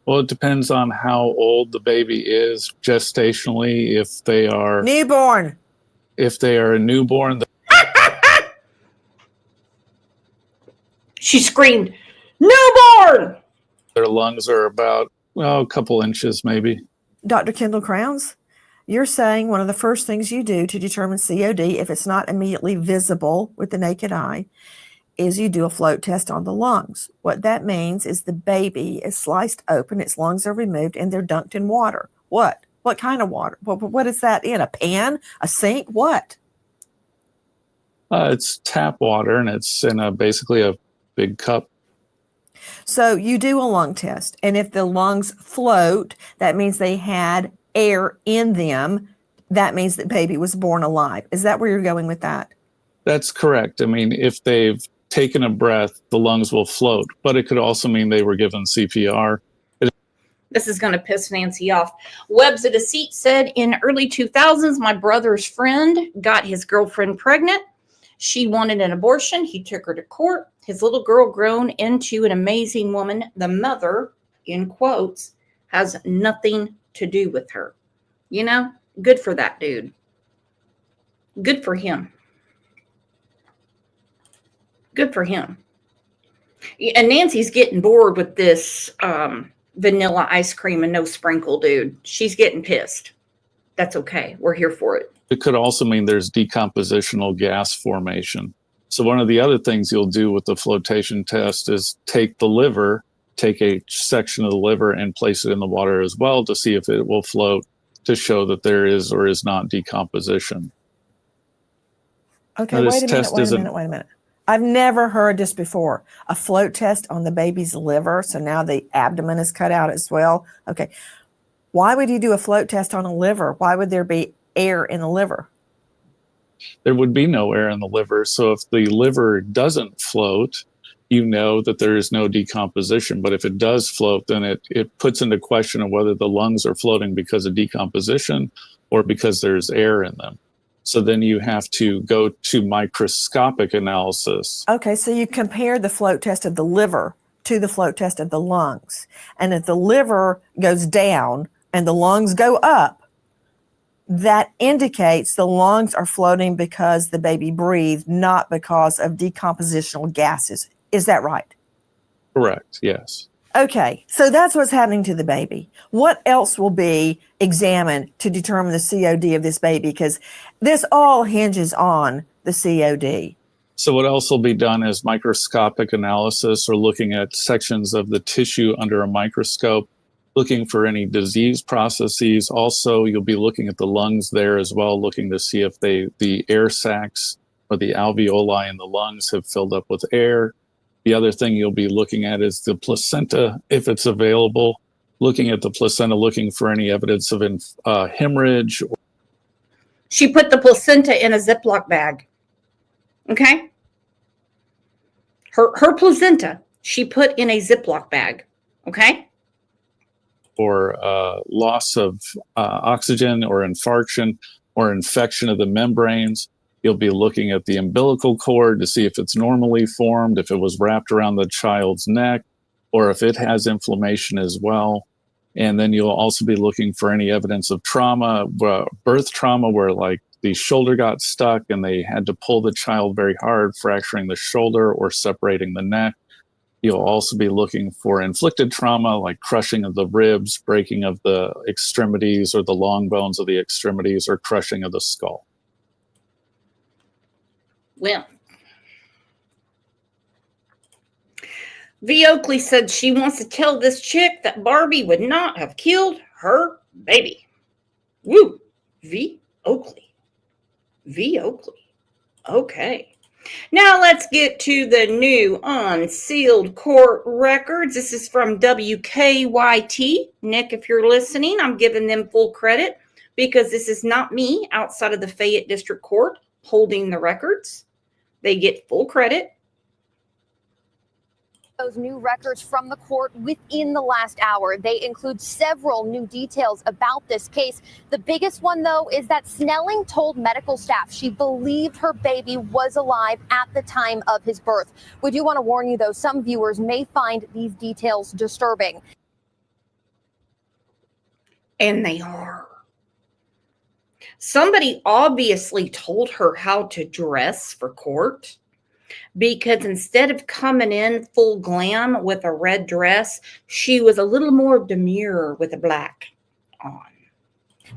Well, it depends on how old the baby is gestationally. If they are newborn, if they are a newborn, she screamed, "Newborn!" Their lungs are about, well, a couple inches maybe. Dr. Kendall Crowns, you're saying one of the first things you do to determine COD, if it's not immediately visible with the naked eye, is you do a float test on the lungs. What that means is the baby is sliced open, its lungs are removed, and they're dunked in water. What? What kind of water? What is that in? A pan? A sink? What? It's tap water, and it's in basically a big cup. So you do a lung test, and if the lungs float, that means they had air in them. That means that baby was born alive. Is that where you're going with that? That's correct. I mean, if they've taken a breath, the lungs will float, but it could also mean they were given CPR. This is going to piss Nancy off. Webs of Deceit said, in early 2000s, my brother's friend got his girlfriend pregnant. She wanted an abortion. He took her to court. His little girl grown into an amazing woman. The mother, in quotes, has nothing to do with her. You know, good for that dude. Good for him. Good for him. And Nancy's getting bored with this vanilla ice cream and no sprinkle, dude. She's getting pissed. That's okay. We're here for it. It could also mean there's decompositional gas formation. So one of the other things you'll do with the flotation test is take a section of the liver and place it in the water as well to see if it will float, to show that there is or is not decomposition. Okay, wait a minute. I've never heard this before. A float test on the baby's liver. So now the abdomen is cut out as well. Okay. Why would you do a float test on a liver? Why would there be air in the liver? There would be no air in the liver. So if the liver doesn't float, you know that there is no decomposition. But if it does float, then it puts into question of whether the lungs are floating because of decomposition or because there's air in them. So then you have to go to microscopic analysis. Okay, so you compare the float test of the liver to the float test of the lungs. And if the liver goes down and the lungs go up, that indicates the lungs are floating because the baby breathed, not because of decompositional gases. Is that right? Correct. Yes. Okay, so that's what's happening to the baby. What else will be examined to determine the COD of this baby? Because this all hinges on the COD. So what else will be done is microscopic analysis, or looking at sections of the tissue under a microscope, looking for any disease processes. Also, you'll be looking at the lungs there as well, looking to see if the air sacs or the alveoli in the lungs have filled up with air. The other thing you'll be looking at is the placenta, if it's available, looking at the placenta, looking for any evidence of hemorrhage. She put the placenta in a Ziploc bag. Okay? Her placenta, she put in a Ziploc bag. Okay? Or loss of oxygen, or infarction, or infection of the membranes. You'll be looking at the umbilical cord to see if it's normally formed, if it was wrapped around the child's neck, or if it has inflammation as well. And then you'll also be looking for any evidence of trauma, birth trauma, where like the shoulder got stuck and they had to pull the child very hard, fracturing the shoulder or separating the neck. You'll also be looking for inflicted trauma, like crushing of the ribs, breaking of the extremities or the long bones of the extremities, or crushing of the skull. Well, V. Oakley said she wants to tell this chick that Barbie would not have killed her baby. Woo! V. Oakley. V. Oakley. Okay. Now let's get to the new unsealed court records. This is from WKYT. Nick, if you're listening, I'm giving them full credit because this is not me outside of the Fayette District Court holding the records. They get full credit. Those new records from the court within the last hour. They include several new details about this case. The biggest one, though, is that Snelling told medical staff she believed her baby was alive at the time of his birth. We do want to warn you, though, some viewers may find these details disturbing. And they are. Somebody obviously told her how to dress for court, because instead of coming in full glam with a red dress, she was a little more demure with a black on.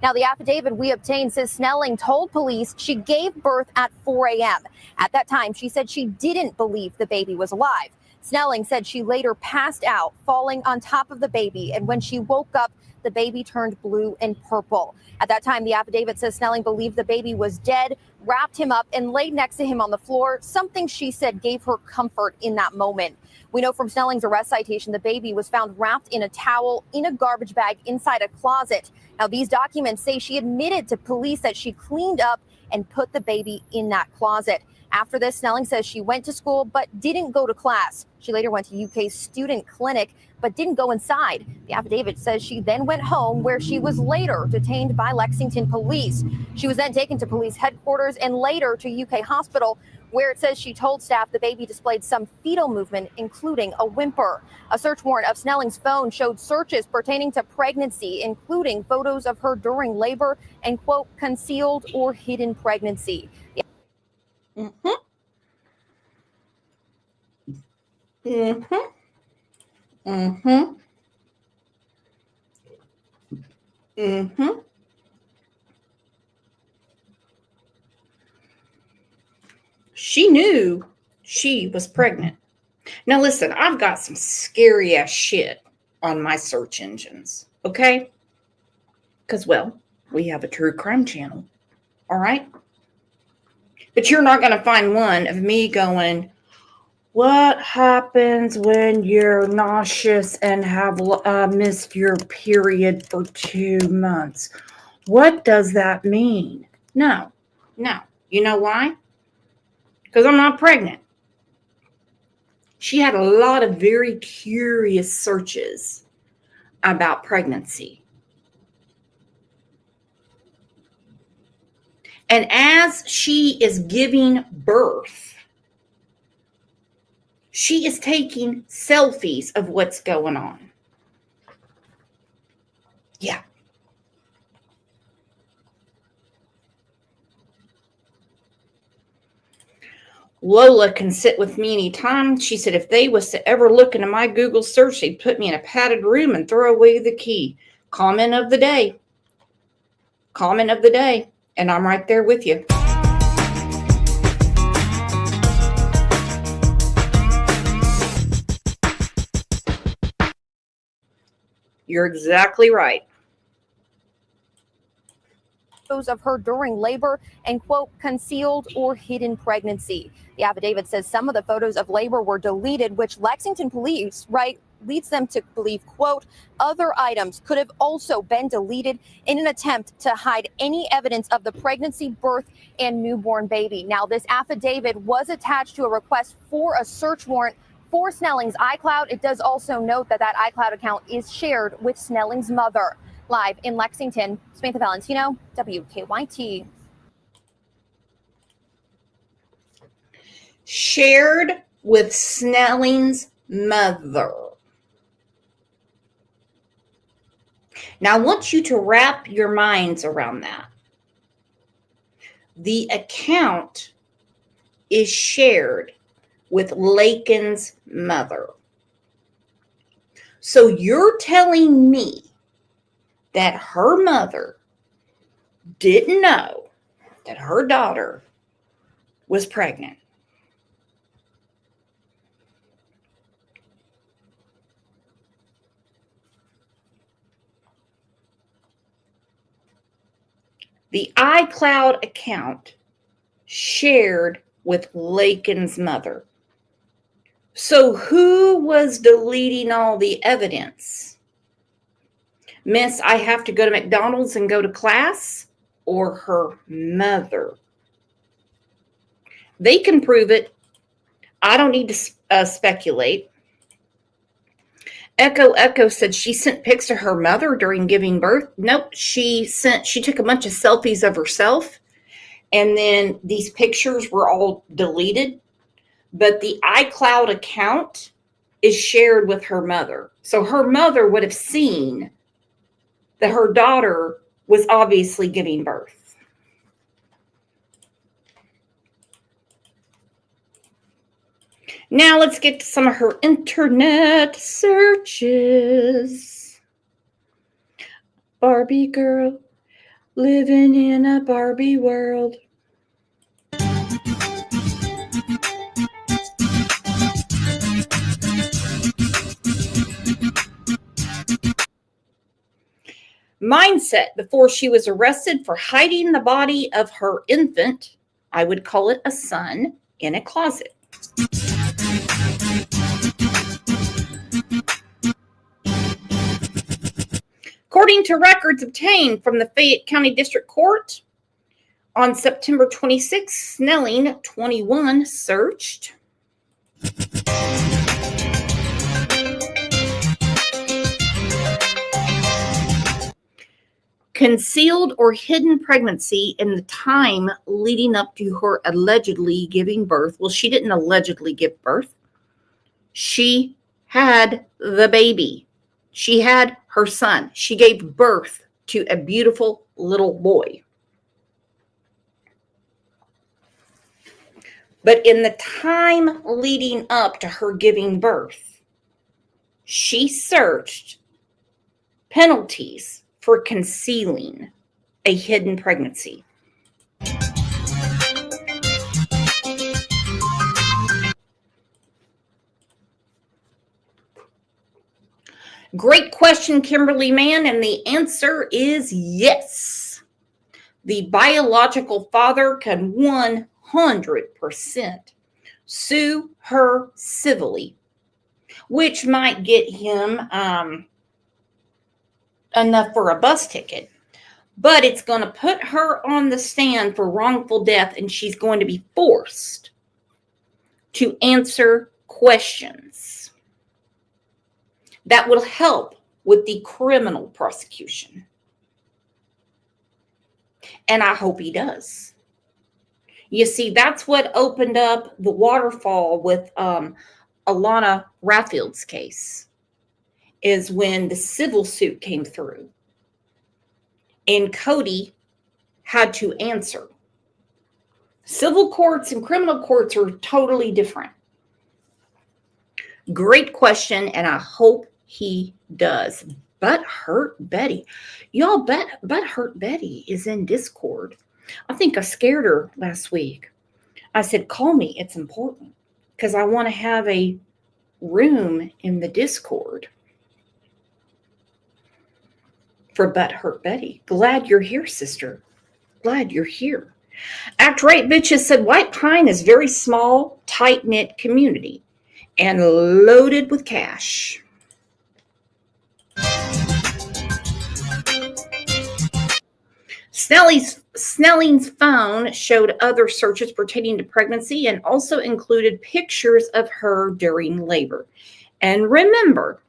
Now, the affidavit we obtained says Snelling told police she gave birth at 4 a.m. At that time, she said she didn't believe the baby was alive. Snelling said she later passed out, falling on top of the baby, and when she woke up, the baby turned blue and purple. At that time, the affidavit says Snelling believed the baby was dead, wrapped him up, and laid next to him on the floor, something she said gave her comfort in that moment. We know from Snelling's arrest citation, the baby was found wrapped in a towel in a garbage bag inside a closet. Now, these documents say she admitted to police that she cleaned up and put the baby in that closet. After this, Snelling says she went to school but didn't go to class. She later went to UK's student clinic but didn't go inside. The affidavit says she then went home, where she was later detained by Lexington police. She was then taken to police headquarters and later to UK hospital, where it says she told staff the baby displayed some fetal movement, including a whimper. A search warrant of Snelling's phone showed searches pertaining to pregnancy, including photos of her during labor and, quote, concealed or hidden pregnancy. Mm-hmm. Mm-hmm. Mm-hmm. Mm-hmm. She knew she was pregnant. Now listen, I've got some scary ass shit on my search engines, okay? Because, well, we have a true crime channel, all right? But you're not going to find one of me going, what happens when you're nauseous and have missed your period for 2 months? What does that mean? No. You know why? Because I'm not pregnant. She had a lot of very curious searches about pregnancy. And as she is giving birth, she is taking selfies of what's going on. Yeah, Lola can sit with me anytime. She said if they was to ever look into my Google search, they'd put me in a padded room and throw away the key. Comment of the day. Comment of the day. And I'm right there with you. You're exactly right. Of her during labor and, quote, concealed or hidden pregnancy. The affidavit says some of the photos of labor were deleted, which Lexington police, leads them to believe, quote, other items could have also been deleted in an attempt to hide any evidence of the pregnancy, birth, and newborn baby. Now, this affidavit was attached to a request for a search warrant for Snelling's iCloud. It does also note that that iCloud account is shared with Snelling's mother. Live in Lexington, Samantha Valentino, WKYT. Shared with Snelling's mother. Now, I want you to wrap your minds around that. The account is shared with Laken's mother. So you're telling me that her mother didn't know that her daughter was pregnant? The iCloud account shared with Laken's mother. So who was deleting all the evidence? Miss, I have to go to McDonald's and go to class, or her mother? They can prove it. I don't need to speculate. Echo said she sent pics to her mother during giving birth. Nope, she took a bunch of selfies of herself, and then these pictures were all deleted. But the iCloud account is shared with her mother. So her mother would have seen that her daughter was obviously giving birth. Now let's get to some of her internet searches. Barbie girl, living in a Barbie world. Mindset before she was arrested for hiding the body of her infant, I would call it a son, in a closet. According to records obtained from the Fayette County District Court, on September 26, Snelling, 21, searched concealed or hidden pregnancy in the time leading up to her allegedly giving birth. Well, she didn't allegedly give birth. She had the baby. She had her son. She gave birth to a beautiful little boy. But in the time leading up to her giving birth, she searched penalties for concealing a hidden pregnancy. Great question, Kimberly Mann, and the answer is yes. The biological father can 100% sue her civilly, which might get him enough for a bus ticket, but it's going to put her on the stand for wrongful death, and she's going to be forced to answer questions that will help with the criminal prosecution. And I hope he does. You see, that's what opened up the waterfall with Alana Raffield's case, is when the civil suit came through and Cody had to answer. Civil courts and criminal courts are totally different. Great question, and I hope he does. But Hurt Betty. Y'all, But Hurt Betty is in Discord. I think I scared her last week. I said, call me. It's important because I want to have a room in the Discord for But Hurt Betty. Glad you're here, sister. Glad you're here. Act Right Bitches said White Pine is very small, tight-knit community and loaded with cash. Snelling's phone showed other searches pertaining to pregnancy and also included pictures of her during labor. And remember,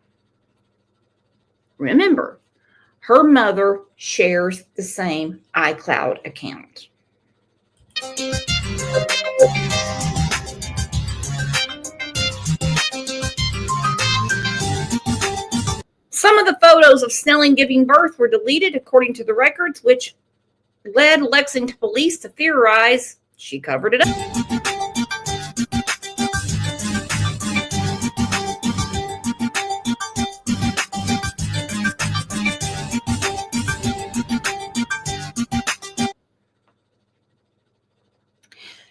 her mother shares the same iCloud account. Some of the photos of Snelling giving birth were deleted according to the records, which led Lexington police to theorize she covered it up.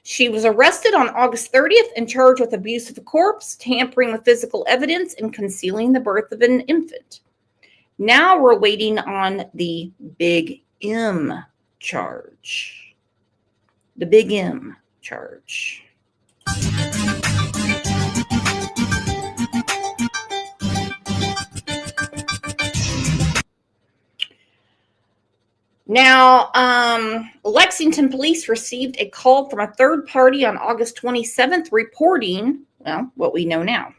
She was arrested on August 30th and charged with abuse of a corpse, tampering with physical evidence, and concealing the birth of an infant. Now we're waiting on the Big M charge. The Big M charge. Now, Lexington police received a call from a third party on August 27th reporting, well, what we know now.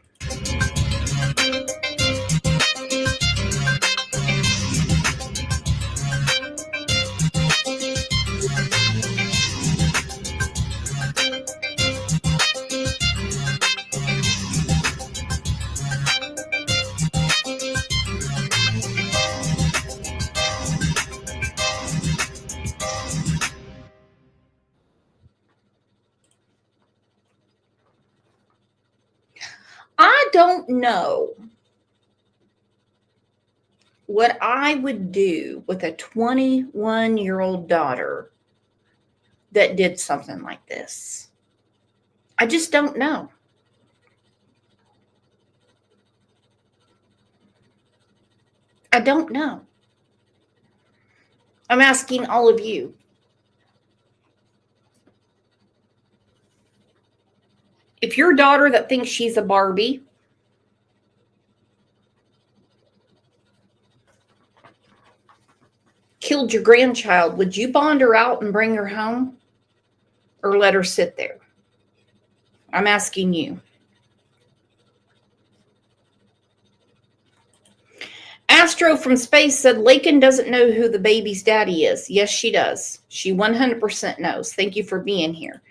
I don't know what I would do with a 21-year-old daughter that did something like this. I just don't know. I don't know. I'm asking all of you. If your daughter that thinks she's a Barbie killed your grandchild, would you bond her out and bring her home or let her sit there? I'm asking you. Astro from Space said Laken doesn't know who the baby's daddy is. Yes, she does. She 100% knows. Thank you for being here.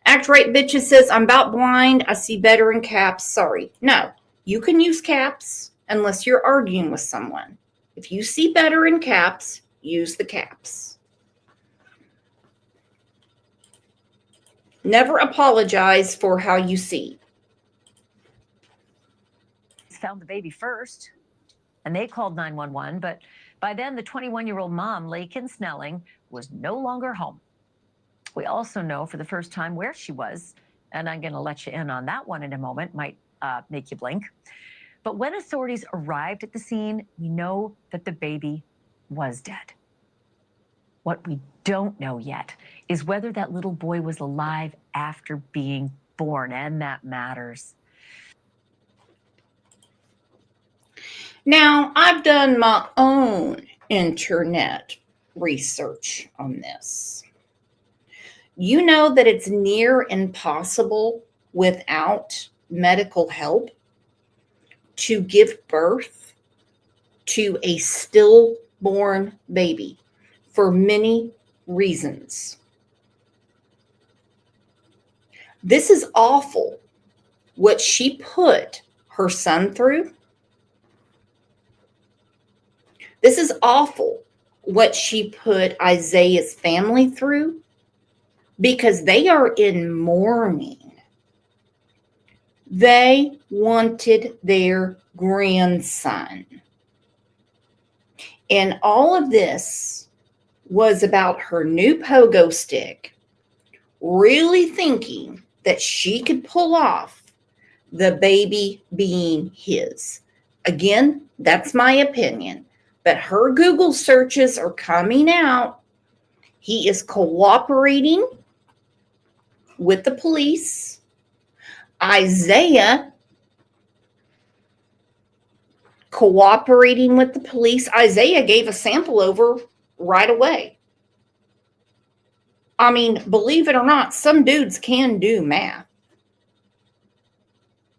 Act Right Bitches says, I'm about blind. I see better in caps. Sorry. No, you can use caps unless you're arguing with someone. If you see better in caps, use the caps. Never apologize for how you see. Found the baby first, and they called 911, but by then the 21-year-old mom, Laken Snelling, was no longer home. We also know for the first time where she was, and I'm going to let you in on that one in a moment, might make you blink. But when authorities arrived at the scene, we know that the baby was dead. What we don't know yet is whether that little boy was alive after being born, and that matters. Now, I've done my own internet research on this. You know that it's near impossible without medical help to give birth to a stillborn baby for many reasons. This is awful what she put her son through. This is awful what she put Isaiah's family through. because they are in mourning. They wanted their grandson. And all of this was about her new pogo stick, really thinking that she could pull off the baby being his. Again, that's my opinion. But her Google searches are coming out. He is cooperating with the police. Isaiah cooperating with the police. Isaiah gave a sample over right away. I mean, believe it or not, some dudes can do math.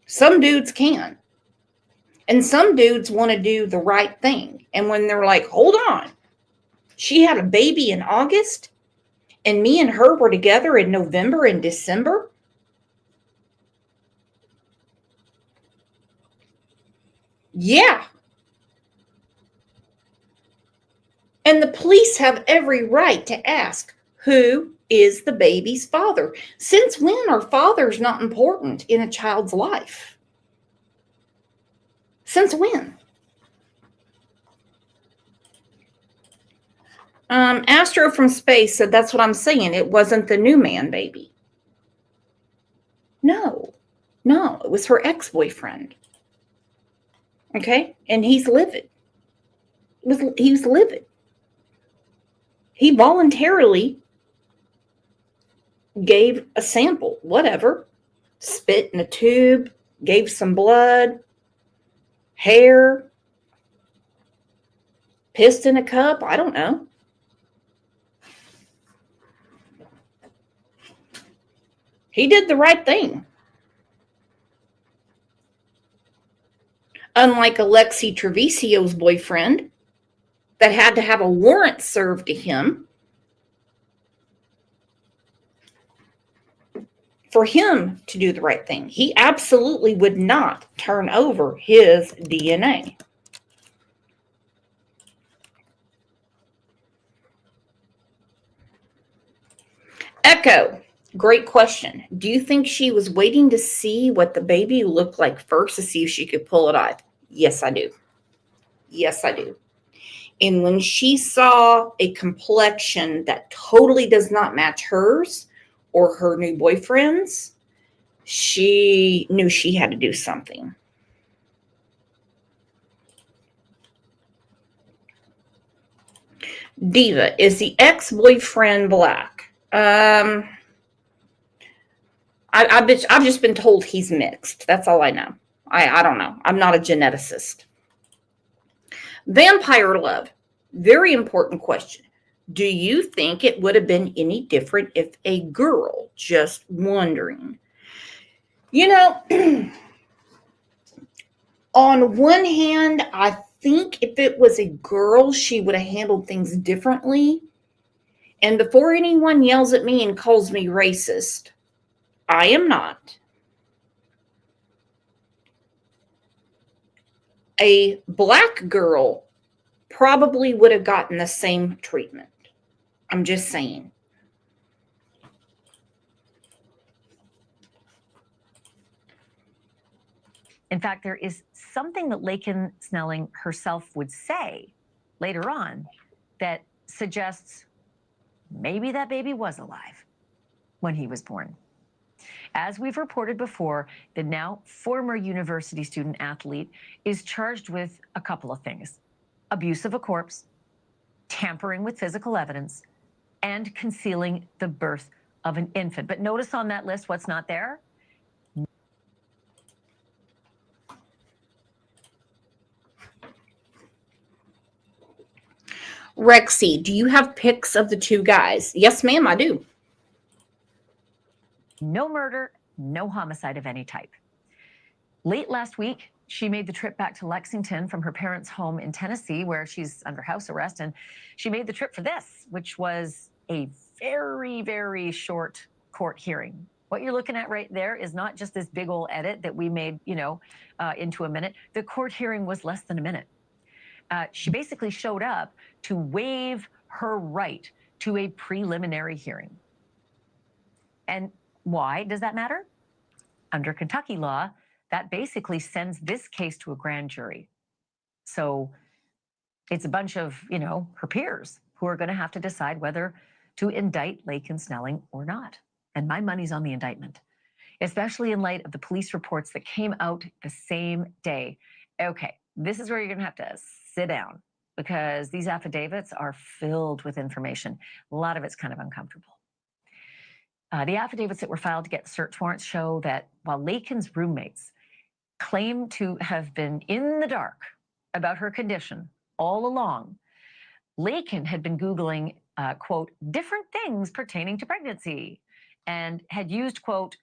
Some dudes can. And some dudes want to do the right thing. And when they're like, hold on, she had a baby in August and me and her were together in November and December. Yeah. And the police have every right to ask, who is the baby's father? Since when are fathers not important in a child's life? Since when? Astro from Space said, that's what I'm saying. It wasn't the new man baby. No, it was her ex-boyfriend. Okay? And he's livid. He was livid. He voluntarily gave a sample, whatever, spit in a tube, gave some blood, hair, pissed in a cup, I don't know. He did the right thing. Unlike Alexi Trevisio's boyfriend, that had to have a warrant served to him for him to do the right thing. He absolutely would not turn over his DNA. Echo, great question. Do you think she was waiting to see what the baby looked like first to see if she could pull it off? Yes, I do. Yes, I do. And when she saw a complexion that totally does not match hers or her new boyfriend's, she knew she had to do something. Diva, is the ex-boyfriend black? I've just been told he's mixed. That's all I know. I don't know. I'm not a geneticist. Vampire love. Very important question. Do you think it would have been any different if a girl? Just wondering. You know, on one hand, I think if it was a girl, she would have handled things differently. And before anyone yells at me and calls me racist, I am not. A black girl probably would have gotten the same treatment. I'm just saying. In fact, there is something that Laken Snelling herself would say later on that suggests maybe that baby was alive when he was born. As we've reported before, the now former university student athlete is charged with a couple of things: abuse of a corpse, tampering with physical evidence, and concealing the birth of an infant. But notice on that list what's not there? Rexy, do you have pics of the two guys? Yes, ma'am, I do. No murder, no homicide of any type. Late last week, she made the trip back to Lexington from her parents' home in Tennessee, where she's under house arrest, and she made the trip for this, which was a very, very short court hearing. What you're looking at right there is not just this big old edit that we made, into a minute. The court hearing was less than a minute. She basically showed up to waive her right to a preliminary hearing. And why does that matter? Under Kentucky law, that basically sends this case to a grand jury. So it's a bunch of, her peers who are going to have to decide whether to indict Laken Snelling or not. And my money's on the indictment, especially in light of the police reports that came out the same day. Okay, this is where you're going to have to sit down, because these affidavits are filled with information. A lot of it's kind of uncomfortable. The affidavits that were filed to get search warrants show that while Laken's roommates claim to have been in the dark about her condition all along, Laken had been Googling, quote, different things pertaining to pregnancy, and had used, quote,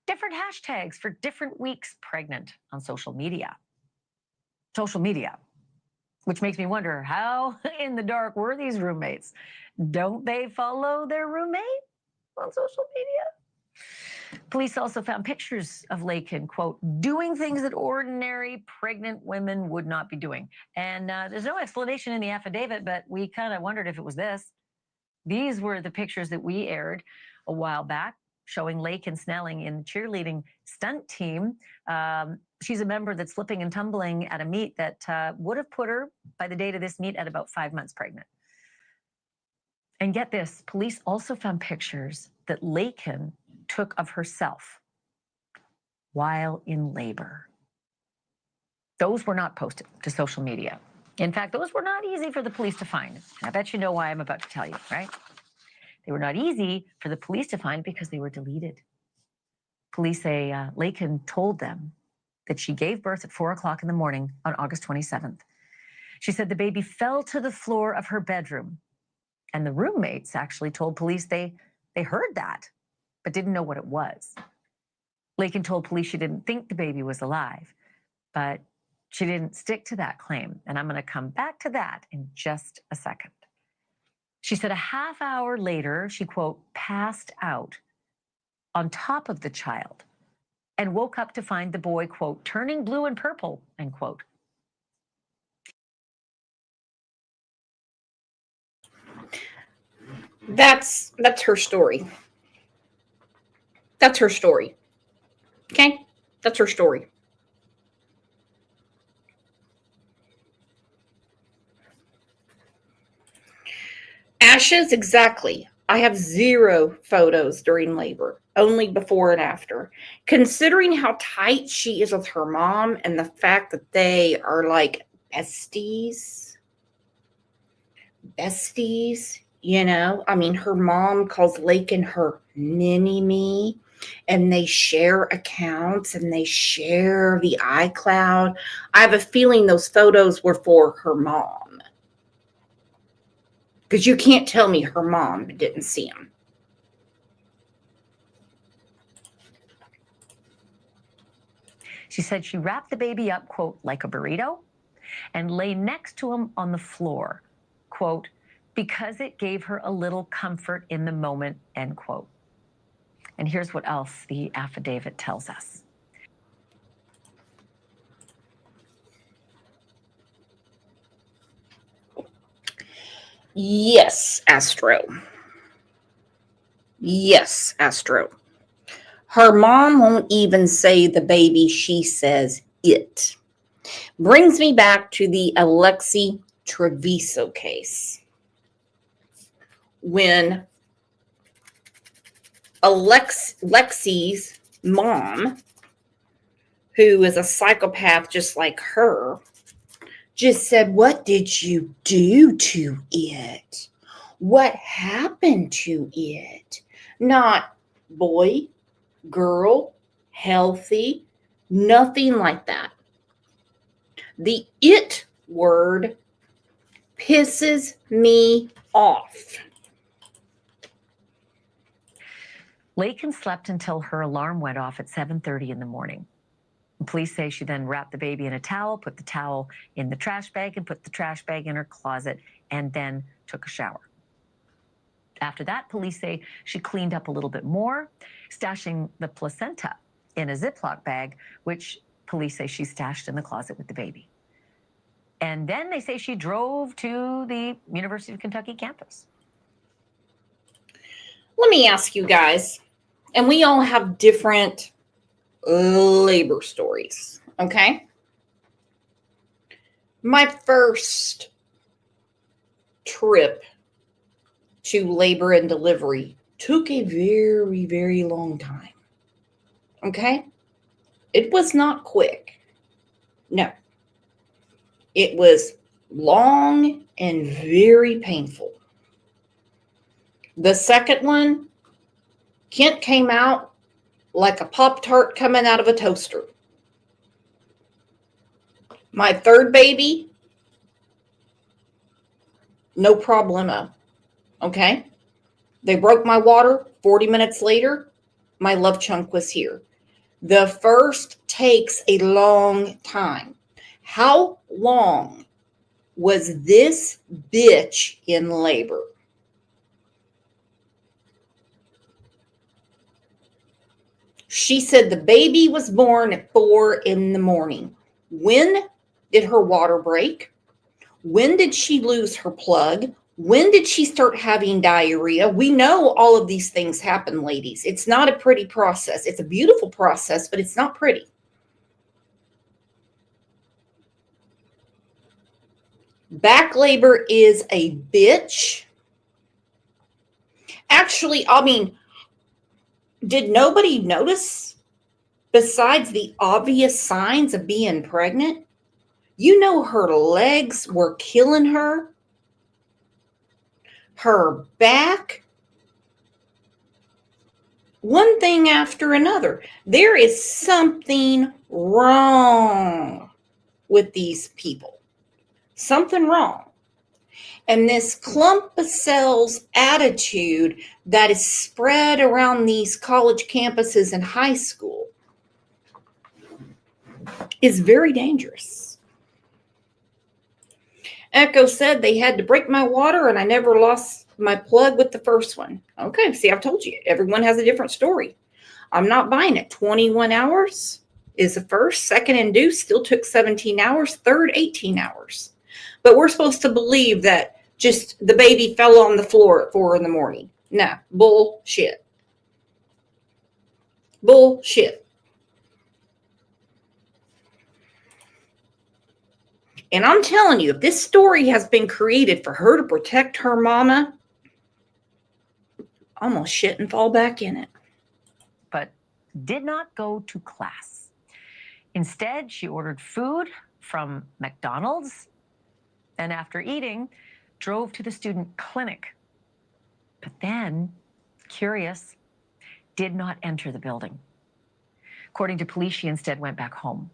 different hashtags for different weeks pregnant on social media. Social media, which makes me wonder, how in the dark were these roommates? Don't they follow their roommate on social media? Police also found pictures of Laken, quote, doing things that ordinary pregnant women would not be doing. And there's no explanation in the affidavit, but we kind of wondered if it was this. These were the pictures that we aired a while back, showing Laken Snelling in the cheerleading stunt team. She's a member that's slipping and tumbling at a meet that would have put her, by the date of this meet, at about 5 months pregnant. And get this, police also found pictures that Laken took of herself while in labor. Those were not posted to social media. In fact, those were not easy for the police to find. I bet you know why I'm about to tell you, right? They were not easy for the police to find because they were deleted. Police say Laken told them that she gave birth at 4 o'clock in the morning on August 27th. She said the baby fell to the floor of her bedroom. And the roommates actually told police they heard that, but didn't know what it was. Laken told police she didn't think the baby was alive, but she didn't stick to that claim. And I'm going to come back to that in just a second. She said a half hour later, she, quote, passed out on top of the child and woke up to find the boy, quote, turning blue and purple, end quote. That's her story. That's her story. Okay? That's her story. Ashes, exactly. I have 0 photos during labor, only before and after. Considering how tight she is with her mom and the fact that they are like besties, I mean, her mom calls Laken her mini-me, and they share accounts and they share the iCloud. I have a feeling those photos were for her mom, because you can't tell me her mom didn't see them. She said she wrapped the baby up, quote, like a burrito, and lay next to him on the floor, quote, because it gave her a little comfort in the moment, end quote. And here's what else the affidavit tells us. Yes, Astro. Yes, Astro. Her mom won't even say the baby, she says it. Brings me back to the Alexi Treviso case. When Lexi's mom, who is a psychopath just like her, just said, what did you do to it? What happened to it? Not boy, girl, healthy, nothing like that. The it word pisses me off. Laken slept until her alarm went off at 7:30 in the morning. Police say she then wrapped the baby in a towel, put the towel in the trash bag, and put the trash bag in her closet, and then took a shower. After that, police say she cleaned up a little bit more, stashing the placenta in a Ziploc bag, which police say she stashed in the closet with the baby. And then they say she drove to the University of Kentucky campus. Let me ask you guys, And we all have different labor stories, okay? My first trip to labor and delivery took a very, very long time, okay? It was not quick. No. It was long and very painful. The second one, Kent came out like a Pop-Tart coming out of a toaster. My third baby, no problemo. Okay? They broke my water. 40 minutes later, my love chunk was here. The first takes a long time. How long was this bitch in labor? She said the baby was born at 4 in the morning. When did her water break? When did she lose her plug? When did she start having diarrhea? We know all of these things happen, ladies. It's not a pretty process. It's a beautiful process, but it's not pretty. Back labor is a bitch. Actually, I mean, did nobody notice besides the obvious signs of being pregnant? You know, her legs were killing her. Her back. One thing after another. There is something wrong with these people. Something wrong. And this clump of cells attitude that is spread around these college campuses and high school is very dangerous. Echo said they had to break my water and I never lost my plug with the first one. Okay, see, I've told you, everyone has a different story. I'm not buying it. 21 hours is the first. Second induced still took 17 hours. Third, 18 hours. But we're supposed to believe that just the baby fell on the floor at 4 in the morning. Nah, bullshit. Bullshit. And I'm telling you, if this story has been created for her to protect her mama, almost shit and fall back in it. But did not go to class. Instead, she ordered food from McDonald's and after eating, drove to the student clinic. But then, curious, did not enter the building. According to police, she instead went back home,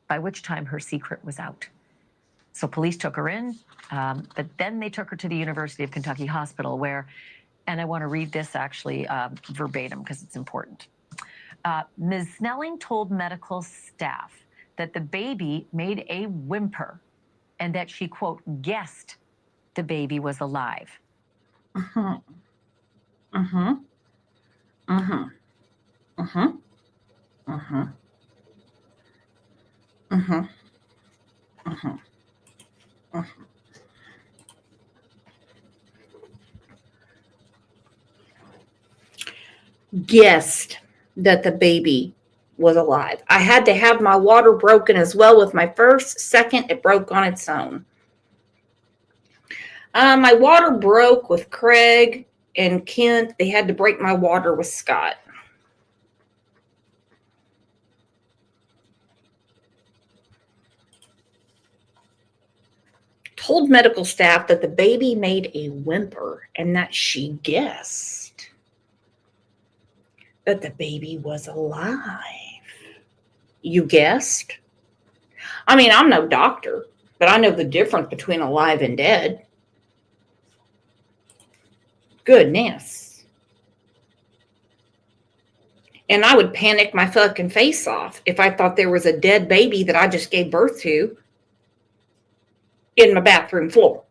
by which time her secret was out. So police took her in, but then they took her to the University of Kentucky Hospital where, and I want to read this actually verbatim because it's important. Ms. Snelling told medical staff that the baby made a whimper and that she, quote, guessed the baby was alive. Uh-huh. Uh-huh. Uh-huh. Uh-huh. Uh-huh. Uh-huh. Uh-huh. Uh-huh. Guessed that the baby was alive. I had to have my water broken as well with my first. Second, it broke on its own. My water broke with Craig and Kent. They had to break my water with Scott. Told medical staff that the baby made a whimper and that she guessed that the baby was alive. You guessed? I mean, I'm no doctor, but I know the difference between alive and dead. Goodness. And I would panic my fucking face off if I thought there was a dead baby that I just gave birth to in my bathroom floor.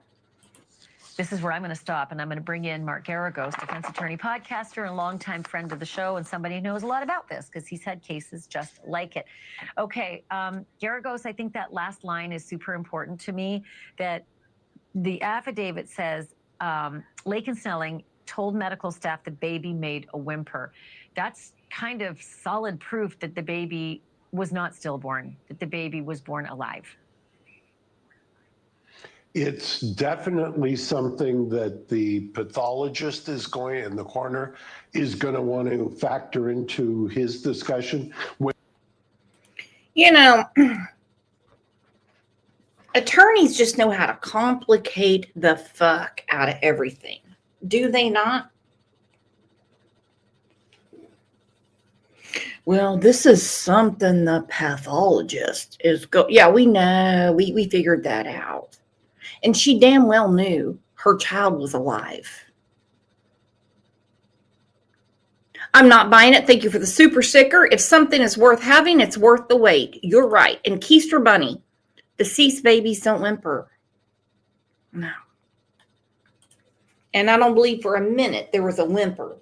This is where I'm going to stop, and I'm going to bring in Mark Geragos, defense attorney, podcaster, and longtime friend of the show, and somebody who knows a lot about this because he's had cases just like it. Okay, Geragos, I think that last line is super important to me, that the affidavit says Laken Snelling told medical staff the baby made a whimper. That's kind of solid proof that the baby was not stillborn, that the baby was born alive. It's definitely something that the pathologist is going, and the coroner is going to want to factor into his discussion. You know, attorneys just know how to complicate the fuck out of everything. Do they not? Well, this is something the pathologist is yeah, we know. We figured that out. And she damn well knew her child was alive. I'm not buying it. Thank you for the super sticker. If something is worth having, it's worth the wait. You're right. And Keister Bunny, deceased babies don't whimper. No. And I don't believe for a minute there was a whimper.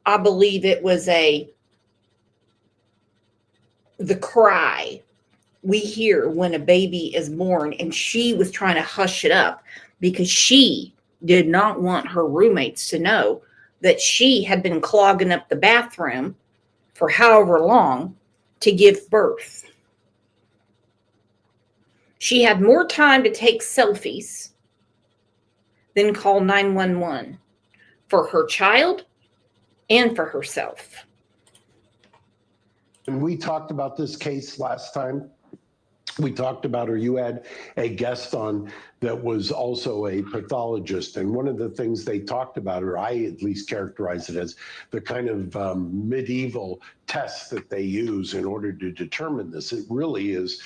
I believe it was the cry we hear when a baby is born, and she was trying to hush it up because she did not want her roommates to know that she had been clogging up the bathroom for however long to give birth. She had more time to take selfies than call 911 for her child and for herself. And we talked about this case last time. We talked about, or you had a guest on that was also a pathologist. And one of the things they talked about, or I at least characterize it as, the kind of medieval tests that they use in order to determine this. It really is,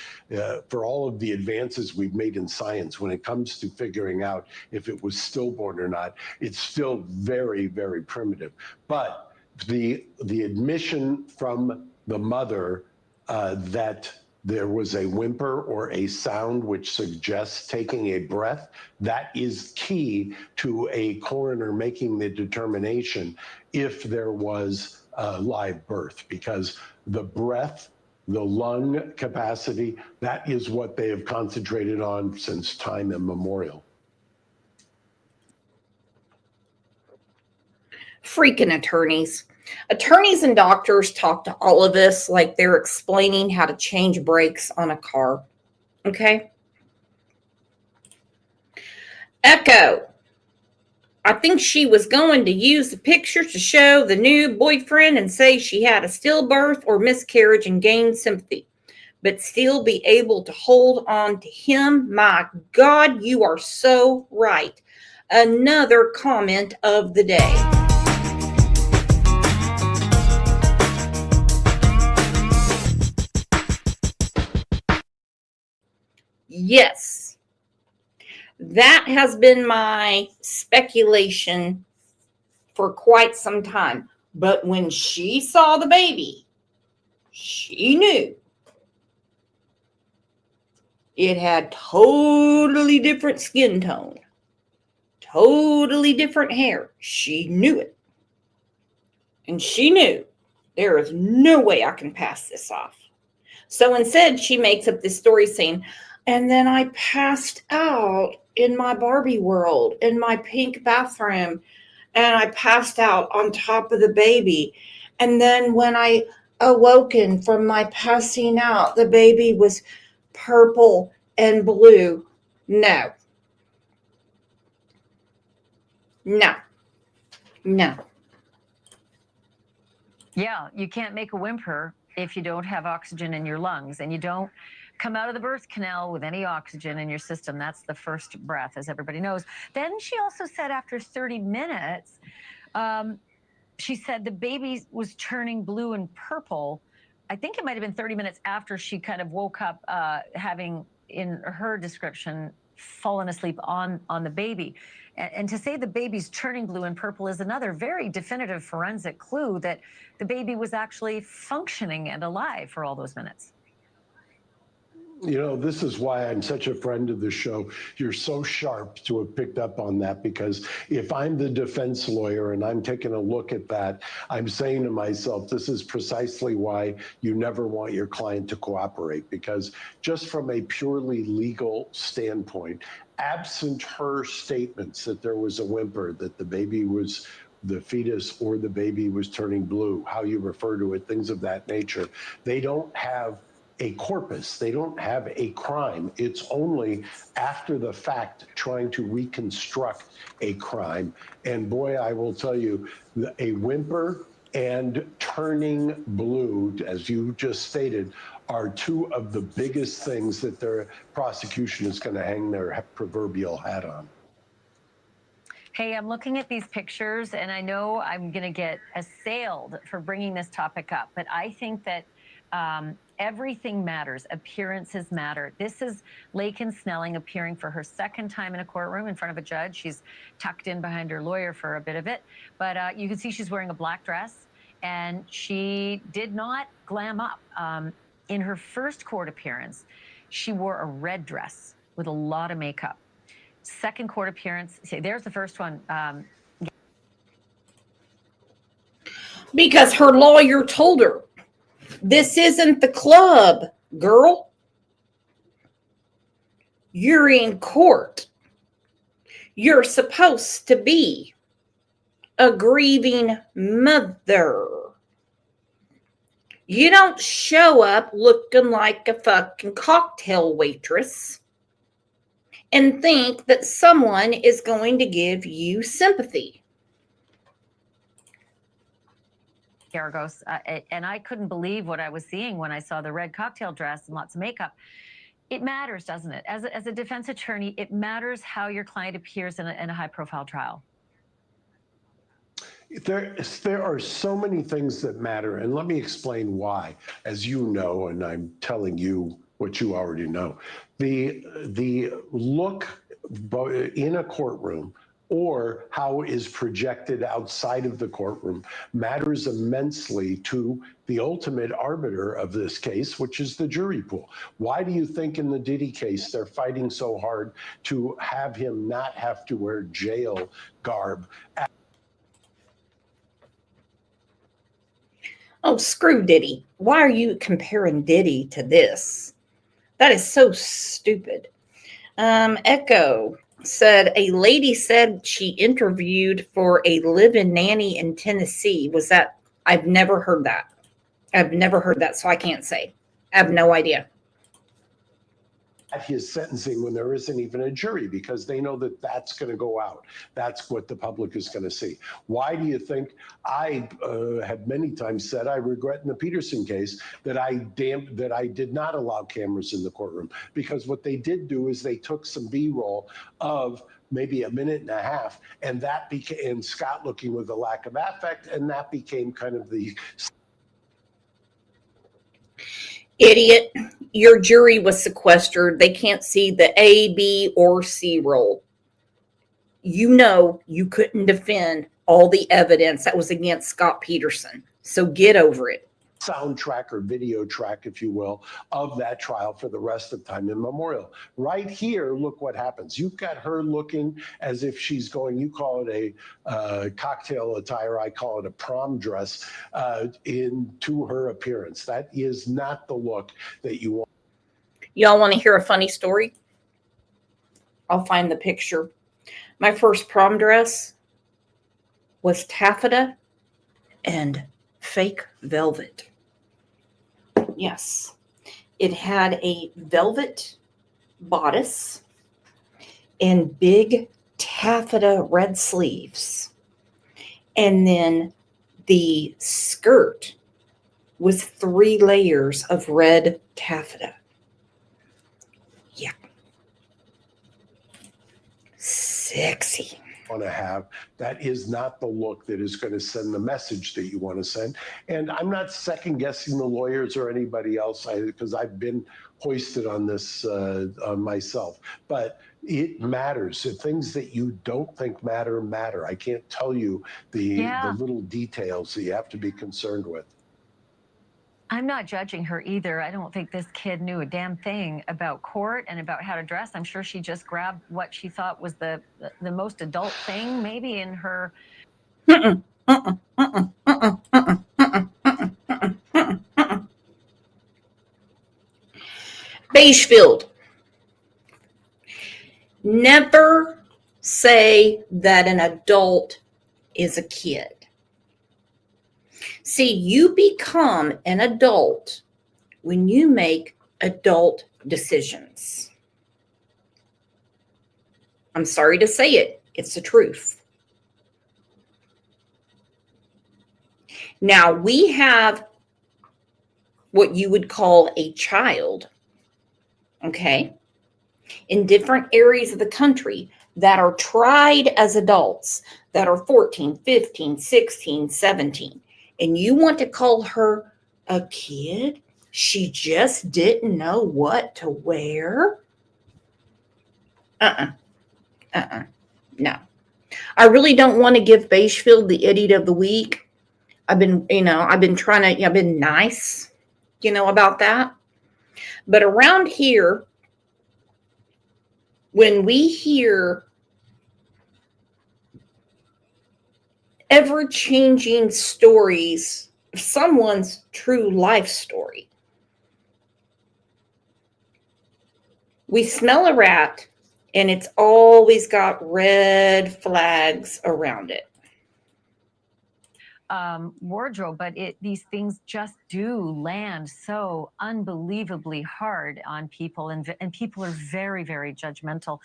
for all of the advances we've made in science, when it comes to figuring out if it was stillborn or not, it's still very, very primitive. But the admission from the mother that there was a whimper or a sound which suggests taking a breath, that is key to a coroner making the determination if there was a live birth, because the breath, the lung capacity, that is what they have concentrated on since time immemorial. Freaking attorneys. Attorneys and doctors talk to all of us like they're explaining how to change brakes on a car. Okay? Echo. I think she was going to use the pictures to show the new boyfriend and say she had a stillbirth or miscarriage and gain sympathy, but still be able to hold on to him. My God, you are so right. Another comment of the day. Yes, that has been my speculation for quite some time. But when she saw the baby, she knew it had totally different skin tone, totally different hair. She knew it. And she knew there is no way I can pass this off. So instead, she makes up this story saying, and then I passed out in my Barbie world, in my pink bathroom, and I passed out on top of the baby. And then when I awoken from my passing out, the baby was purple and blue. No. No. No. Yeah, you can't make a whimper if you don't have oxygen in your lungs, and you don't come out of the birth canal with any oxygen in your system. That's the first breath, as everybody knows. Then she also said after 30 minutes, she said the baby was turning blue and purple. I think it might have been 30 minutes after she kind of woke up, having, in her description, fallen asleep on the baby. And to say the baby's turning blue and purple is another very definitive forensic clue that the baby was actually functioning and alive for all those minutes. You know, this is why I'm such a friend of the show. You're so sharp to have picked up on that, because if I'm the defense lawyer and I'm taking a look at that, I'm saying to myself, this is precisely why you never want your client to cooperate, because just from a purely legal standpoint, absent her statements that there was a whimper, that the baby was the fetus or the baby was turning blue, how you refer to it, things of that nature. They don't have a corpus. They don't have a crime. It's only after the fact trying to reconstruct a crime. And boy, I will tell you, a whimper and turning blue, as you just stated, are two of the biggest things that their prosecution is going to hang their proverbial hat on. Hey, I'm looking at these pictures, and I know I'm going to get assailed for bringing this topic up, but I think that everything matters. Appearances matter. This is Laken Snelling appearing for her second time in a courtroom in front of a judge. She's tucked in behind her lawyer for a bit of it, but you can see she's wearing a black dress, and she did not glam up. In her first court appearance, she wore a red dress with a lot of makeup. Second court appearance, see, there's the first one. Because her lawyer told her, this isn't the club, girl. You're in court. You're supposed to be a grieving mother. You don't show up looking like a fucking cocktail waitress and think that someone is going to give you sympathy. Geragos, and I couldn't believe what I was seeing when I saw the red cocktail dress and lots of makeup. It matters, doesn't it? As a defense attorney, it matters how your client appears in a high-profile trial. There are so many things that matter, and let me explain why. As you know, and I'm telling you what you already know, the look in a courtroom or how it is projected outside of the courtroom matters immensely to the ultimate arbiter of this case, which is the jury pool. Why do you think in the Diddy case they're fighting so hard to have him not have to wear jail garb? Oh, screw Diddy. Why are you comparing Diddy to this? That is so stupid. Echo said a lady said she interviewed for a live-in nanny in Tennessee. Was that? I've never heard that. So I can't say. I have no idea. At his sentencing when there isn't even a jury, because they know that that's going to go out. That's what the public is going to see. Why do you think I have many times said I regret in the Peterson case that I did not allow cameras in the courtroom? Because what they did do is they took some B-roll of maybe a minute and a half, and that became Scott looking with a lack of affect, and that became kind of the Idiot, your jury was sequestered. They can't see the A, B, or C roll. You know you couldn't defend all the evidence that was against Scott Peterson. So get over it. soundtrack or video track, if you will, of that trial for the rest of time immemorial. Right here, look what happens. You've got her looking as if she's going, you call it a cocktail attire, I call it a prom dress, into her appearance. That is not the look that you want. Y'all want to hear a funny story? I'll find the picture. My first prom dress was taffeta and fake velvet. Yes. It had a velvet bodice and big taffeta red sleeves. And then the skirt was 3 layers of red taffeta. Yeah. Sexy. Want to have. That is not the look that is going to send the message that you want to send. And I'm not second guessing the lawyers or anybody else, because I've been hoisted on this myself. But it matters. The things that you don't think matter, matter. I can't tell you the little details that you have to be concerned with. I'm not judging her either. I don't think this kid knew a damn thing about court and about how to dress. I'm sure she just grabbed what she thought was the most adult thing, maybe in her. Beigefield. Never say that an adult is a kid. See, you become an adult when you make adult decisions. I'm sorry to say it, it's the truth. Now, we have what you would call a child, okay, in different areas of the country that are tried as adults, that are 14, 15, 16, 17, and you want to call her a kid? She just didn't know what to wear? No. I really don't want to give Beishfield the idiot of the week. I've been trying to, I've been nice, about that. But around here, when we hear ever-changing stories of someone's true life story, we smell a rat and it's always got red flags around it. Wardrobe, but these things just do land so unbelievably hard on people, and people are very, very judgmental.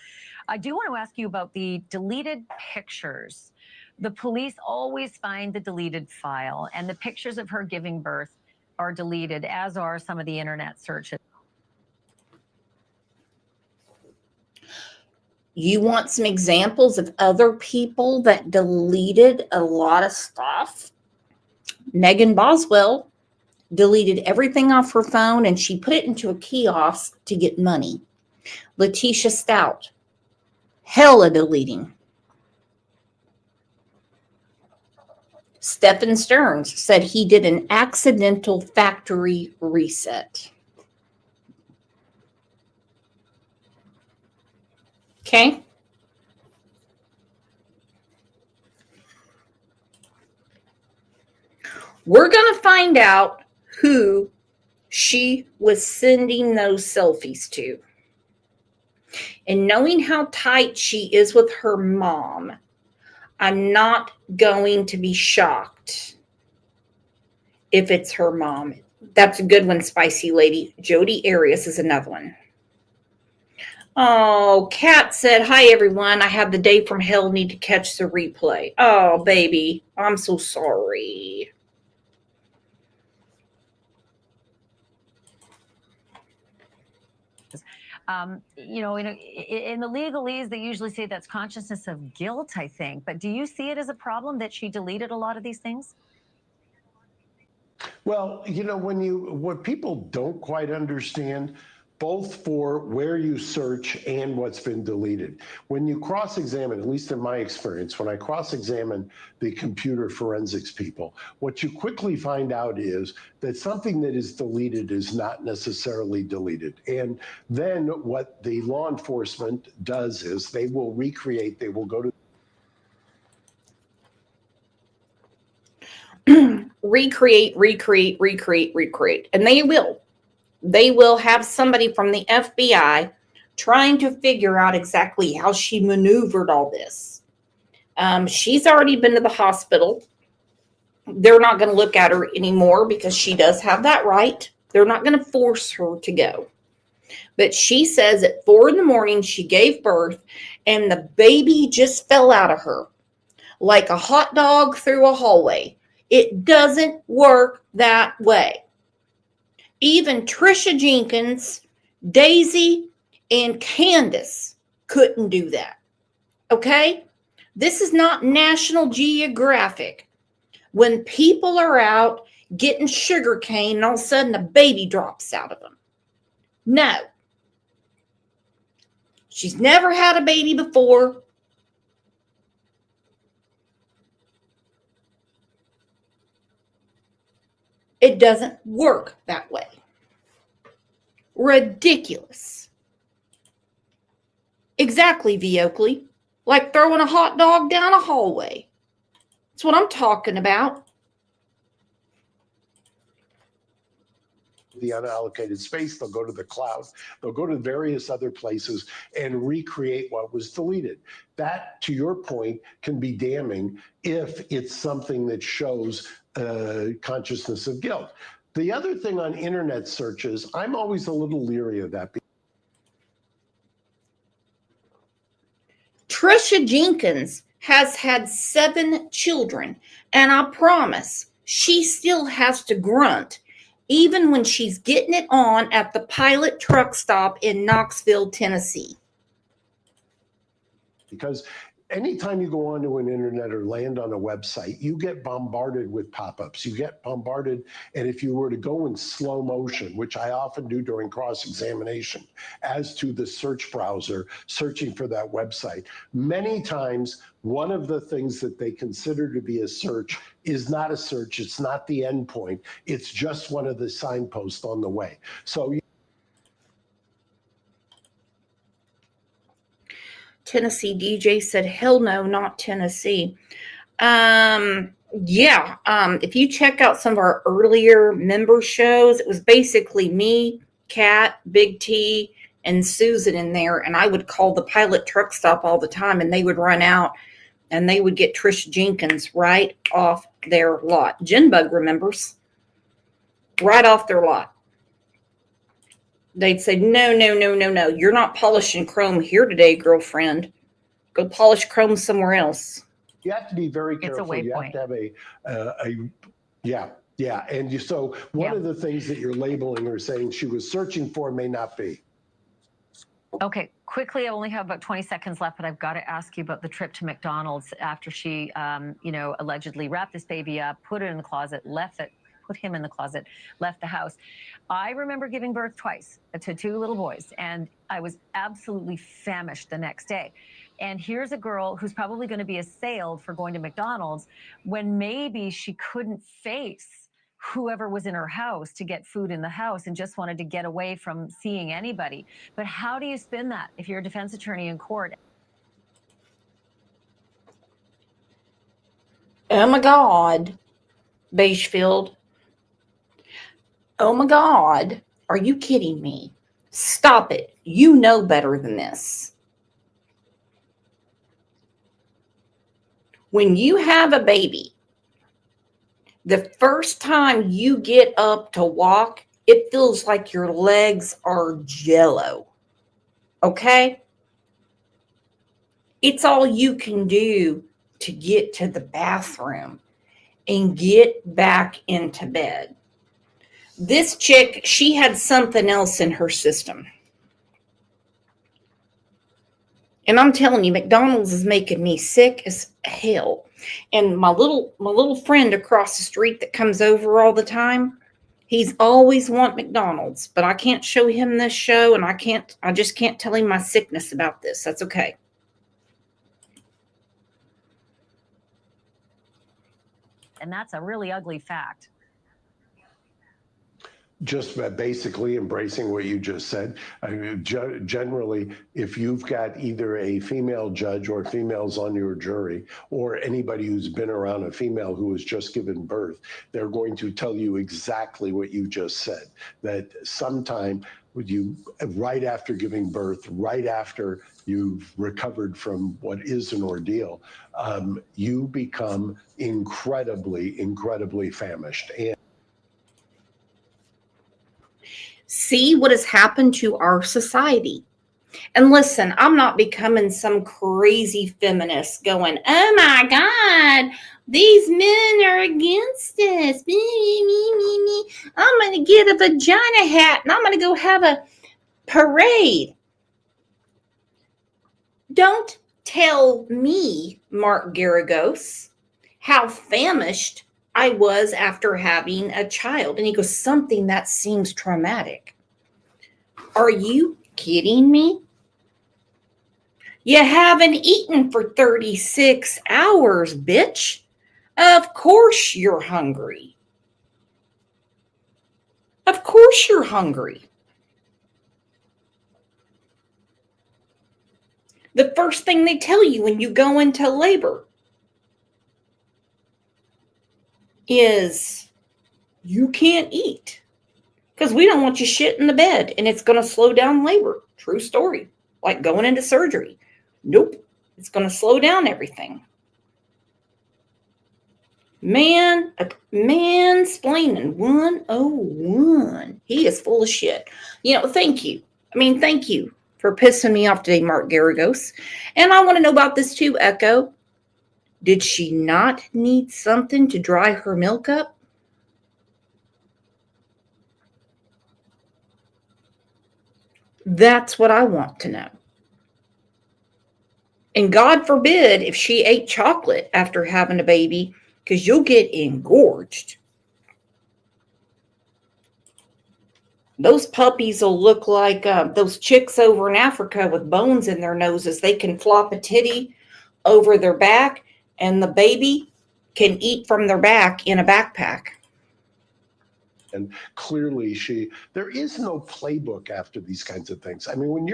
I do want to ask you about the deleted pictures. The police always find the deleted file, and the pictures of her giving birth are deleted, as are some of the internet searches. You want some examples of other people that deleted a lot of stuff? Megan Boswell deleted everything off her phone and she put it into a kiosk to get money. Letitia Stout, hella deleting. Stephen Stearns said he did an accidental factory reset. Okay. We're going to find out who she was sending those selfies to. And knowing how tight she is with her mom, I'm not going to be shocked if it's her mom. That's a good one, Spicy Lady. Jody Arias is another one. Oh, Kat said, hi, everyone. I had the day from hell, need to catch the replay. Oh, baby, I'm so sorry. In the legalese, they usually say that's consciousness of guilt, I think. But do you see it as a problem that she deleted a lot of these things? Well, what people don't quite understand, both for where you search and what's been deleted. When you cross-examine, at least in my experience, when I cross-examine the computer forensics people, what you quickly find out is that something that is deleted is not necessarily deleted. And then what the law enforcement does is they will recreate, they will go to recreate. And they will. They will have somebody from the FBI trying to figure out exactly how she maneuvered all this. She's already been to the hospital. They're not going to look at her anymore because she does have that right. They're not going to force her to go. But she says at 4 a.m. she gave birth and the baby just fell out of her like a hot dog through a hallway. It doesn't work that way. Even Trisha Jenkins, Daisy, and Candace couldn't do that. Okay? This is not National Geographic. When people are out getting sugar cane and all of a sudden a baby drops out of them. No. She's never had a baby before. It doesn't work that way. Ridiculous. Exactly, V. Oakley. Like throwing a hot dog down a hallway. That's what I'm talking about. the unallocated space, they'll go to the cloud, they'll go to various other places and recreate what was deleted. That, to your point, can be damning if it's something that shows consciousness of guilt. The other thing on internet searches, I'm always a little leery of that. Trisha Jenkins has had 7 children, and I promise she still has to grunt even when she's getting it on at the Pilot truck stop in Knoxville, Tennessee. Because anytime you go onto an internet or land on a website, you get bombarded with pop-ups. You get bombarded, and if you were to go in slow motion, which I often do during cross-examination, as to the search browser, searching for that website, many times one of the things that they consider to be a search is not a search. It's not the end point. It's just one of the signposts on the way. So Tennessee DJ said, hell no, not Tennessee. If you check out some of our earlier member shows, it was basically me, Kat, Big T, and Susan in there. And I would call the Pilot truck stop all the time, and they would run out and they would get Trisha Jenkins right off their lot. Genbug remembers. Right off their lot. They'd say, no, you're not polishing chrome here today, girlfriend. Go polish chrome somewhere else. You have to be very careful. You have to have so one of the things that you're labeling or saying she was searching for may not be. Okay, quickly, I only have about 20 seconds left, but I've got to ask you about the trip to McDonald's after she, allegedly wrapped this baby up, put it in the closet, put him in the closet, left the house. I remember giving birth twice to 2 little boys, and I was absolutely famished the next day. And here's a girl who's probably going to be assailed for going to McDonald's when maybe she couldn't face whoever was in her house to get food in the house and just wanted to get away from seeing anybody. But how do you spin that if you're a defense attorney in court? Oh my God, Beachfield. Oh my God, are you kidding me? Stop it. You know better than this. When you have a baby, the first time you get up to walk, it feels like your legs are jello. Okay? It's all you can do to get to the bathroom and get back into bed. This chick, she had something else in her system. And I'm telling you, McDonald's is making me sick as hell. And my little friend across the street that comes over all the time, he's always want McDonald's, but I can't show him this show, and I just can't tell him my sickness about this. That's okay. And that's a really ugly fact. Just basically embracing what you just said. I mean, generally, if you've got either a female judge or females on your jury, or anybody who's been around a female who has just given birth, they're going to tell you exactly what you just said, that sometime right after giving birth, right after you've recovered from what is an ordeal, you become incredibly famished. And see what has happened to our society. And listen, I'm not becoming some crazy feminist going, oh my God, these men are against us. Me. I'm going to get a vagina hat and I'm going to go have a parade. Don't tell me, Mark Geragos, how famished I was after having a child. And he goes, something that seems traumatic. Are you kidding me? You haven't eaten for 36 hours, bitch. Of course you're hungry. Of course you're hungry. The first thing they tell you when you go into labor is you can't eat because we don't want you shit in the bed and it's going to slow down labor. True story. Like going into surgery. Nope. It's going to slow down everything. Mansplaining 101. He is full of shit. Thank you. Thank you for pissing me off today, Mark Geragos. And I want to know about this too, Echo. Did she not need something to dry her milk up? That's what I want to know. And God forbid if she ate chocolate after having a baby, because you'll get engorged. Those puppies will look like those chicks over in Africa with bones in their noses. They can flop a titty over their back, and the baby can eat from their back in a backpack. And clearly there is no playbook after these kinds of things. I mean,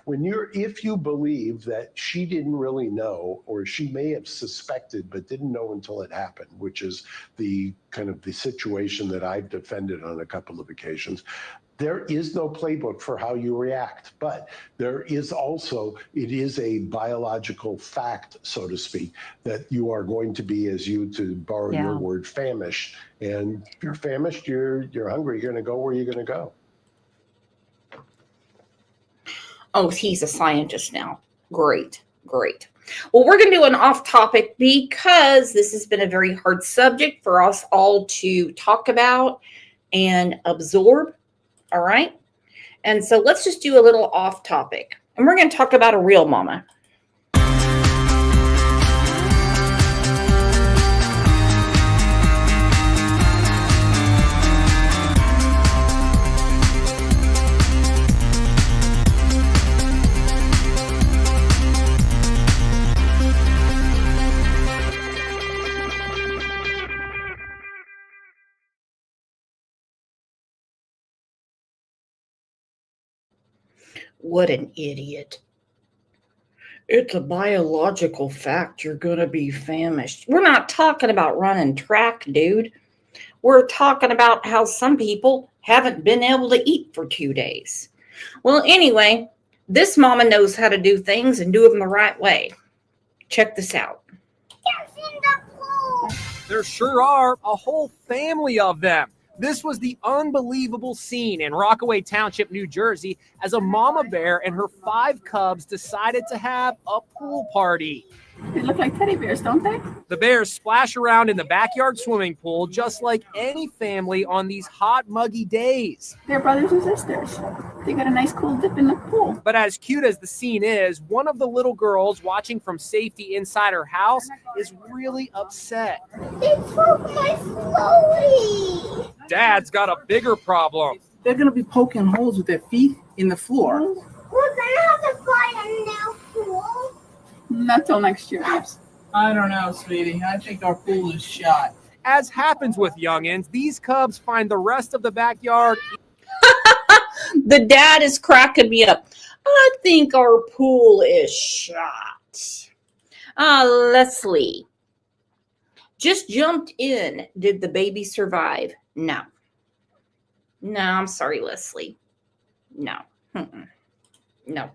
if you believe that she didn't really know, or she may have suspected but didn't know until it happened, which is the kind of the situation that I've defended on a couple of occasions, there is no playbook for how you react, but there is also, it is a biological fact, so to speak, that you are going to be, to borrow your word, famished. And if you're famished, you're hungry, you're going to go where you're going to go. Oh, he's a scientist now. Great. Well, we're going to do an off topic because this has been a very hard subject for us all to talk about and absorb. All right. And so let's just do a little off topic. And we're going to talk about a real mama. What an idiot. It's a biological fact you're going to be famished. We're not talking about running track, dude. We're talking about how some people haven't been able to eat for 2 days. Well, anyway, this mama knows how to do things and do them the right way. Check this out. There sure are a whole family of them. This was the unbelievable scene in Rockaway Township, New Jersey, as a mama bear and her 5 cubs decided to have a pool party. They look like teddy bears, don't they? The bears splash around in the backyard swimming pool just like any family on these hot, muggy days. They're brothers and sisters. They got a nice cool dip in the pool. But as cute as the scene is, one of the little girls watching from safety inside her house is really upset. They broke my floaty! Dad's got a bigger problem. They're going to be poking holes with their feet in the floor. We're going to have to find a new pool. Not till next year. I don't know, sweetie. I think our pool is shot. As happens with youngins, these cubs find the rest of the backyard. The dad is cracking me up. I think our pool is shot. Leslie just jumped in. Did the baby survive? No. No, I'm sorry, Leslie. No. No.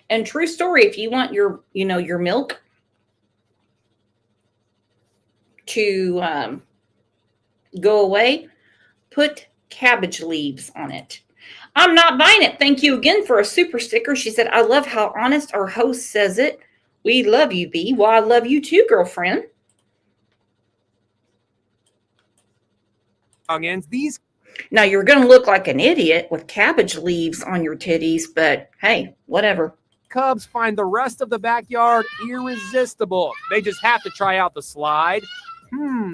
And true story, if you want your milk to go away, put cabbage leaves on it. I'm not buying it. Thank you again for a super sticker. She said, I love how honest our host says it. We love you, B. Well, I love you too, girlfriend. Now, you're going to look like an idiot with cabbage leaves on your titties, but hey, whatever. Cubs find the rest of the backyard irresistible. They just have to try out the slide.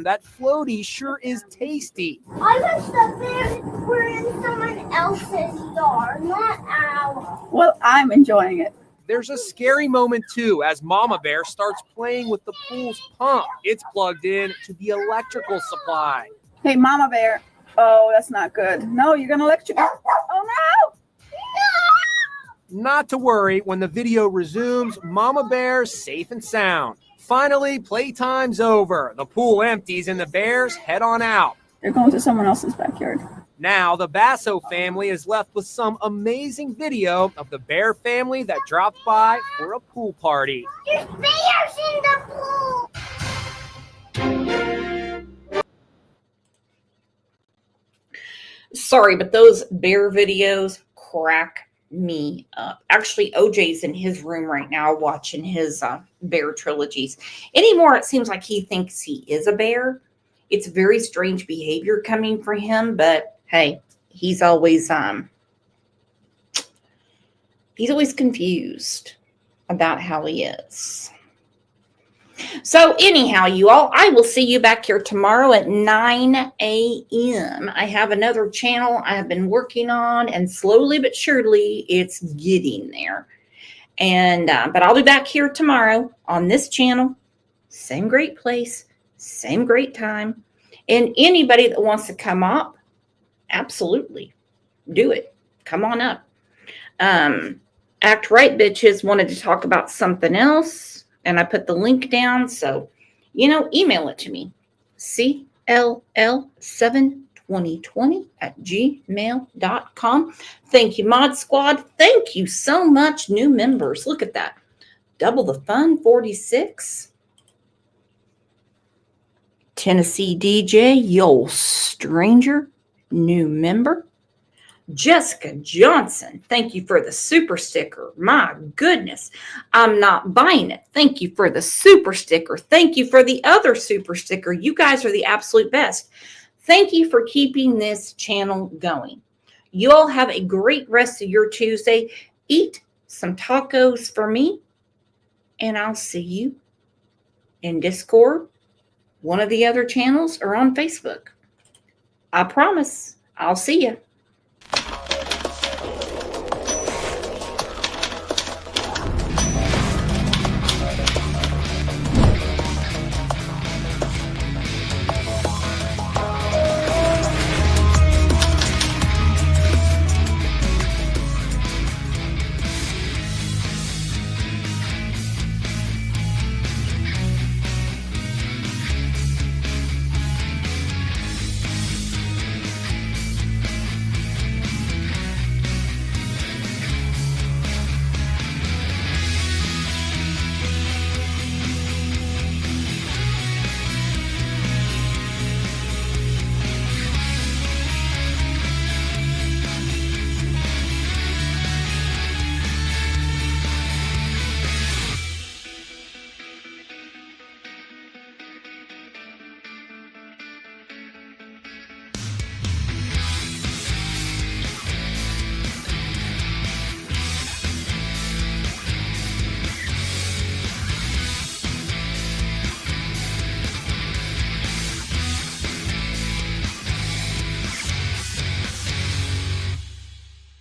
That floaty sure is tasty. I wish the bears were in someone else's yard, not ours. Well, I'm enjoying it. There's a scary moment, too, as Mama Bear starts playing with the pool's pump. It's plugged in to the electrical supply. Hey, Mama Bear. Oh, that's not good. No, you're going to electrocute. Oh, no! Not to worry, when the video resumes, Mama Bear's safe and sound. Finally, playtime's over. The pool empties and the bears head on out. They're going to someone else's backyard. Now, the Basso family is left with some amazing video of the bear family that dropped by for a pool party. There's bears in the pool. Sorry, but those bear videos crack me up. Actually, OJ's in his room right now watching his bear trilogies. Anymore, it seems like he thinks he is a bear. It's very strange behavior coming from him, but hey, he's always confused about how he is. So anyhow, you all, I will see you back here tomorrow at 9 a.m. I have another channel I have been working on, and slowly but surely it's getting there. And but I'll be back here tomorrow on this channel. Same great place, same great time. And anybody that wants to come up, absolutely do it. Come on up. Act Right Bitches wanted to talk about something else. And I put the link down, so, email it to me. cll72020@gmail.com. Thank you, Mod Squad. Thank you so much, new members. Look at that. Double the fun, 46. Tennessee DJ, yo stranger, new member. Jessica Johnson, thank you for the super sticker. My goodness, I'm not buying it. Thank you for the super sticker. Thank you for the other super sticker. You guys are the absolute best. Thank you for keeping this channel going. You all have a great rest of your Tuesday. Eat some tacos for me, and I'll see you in Discord, one of the other channels, or on Facebook. I promise I'll see you.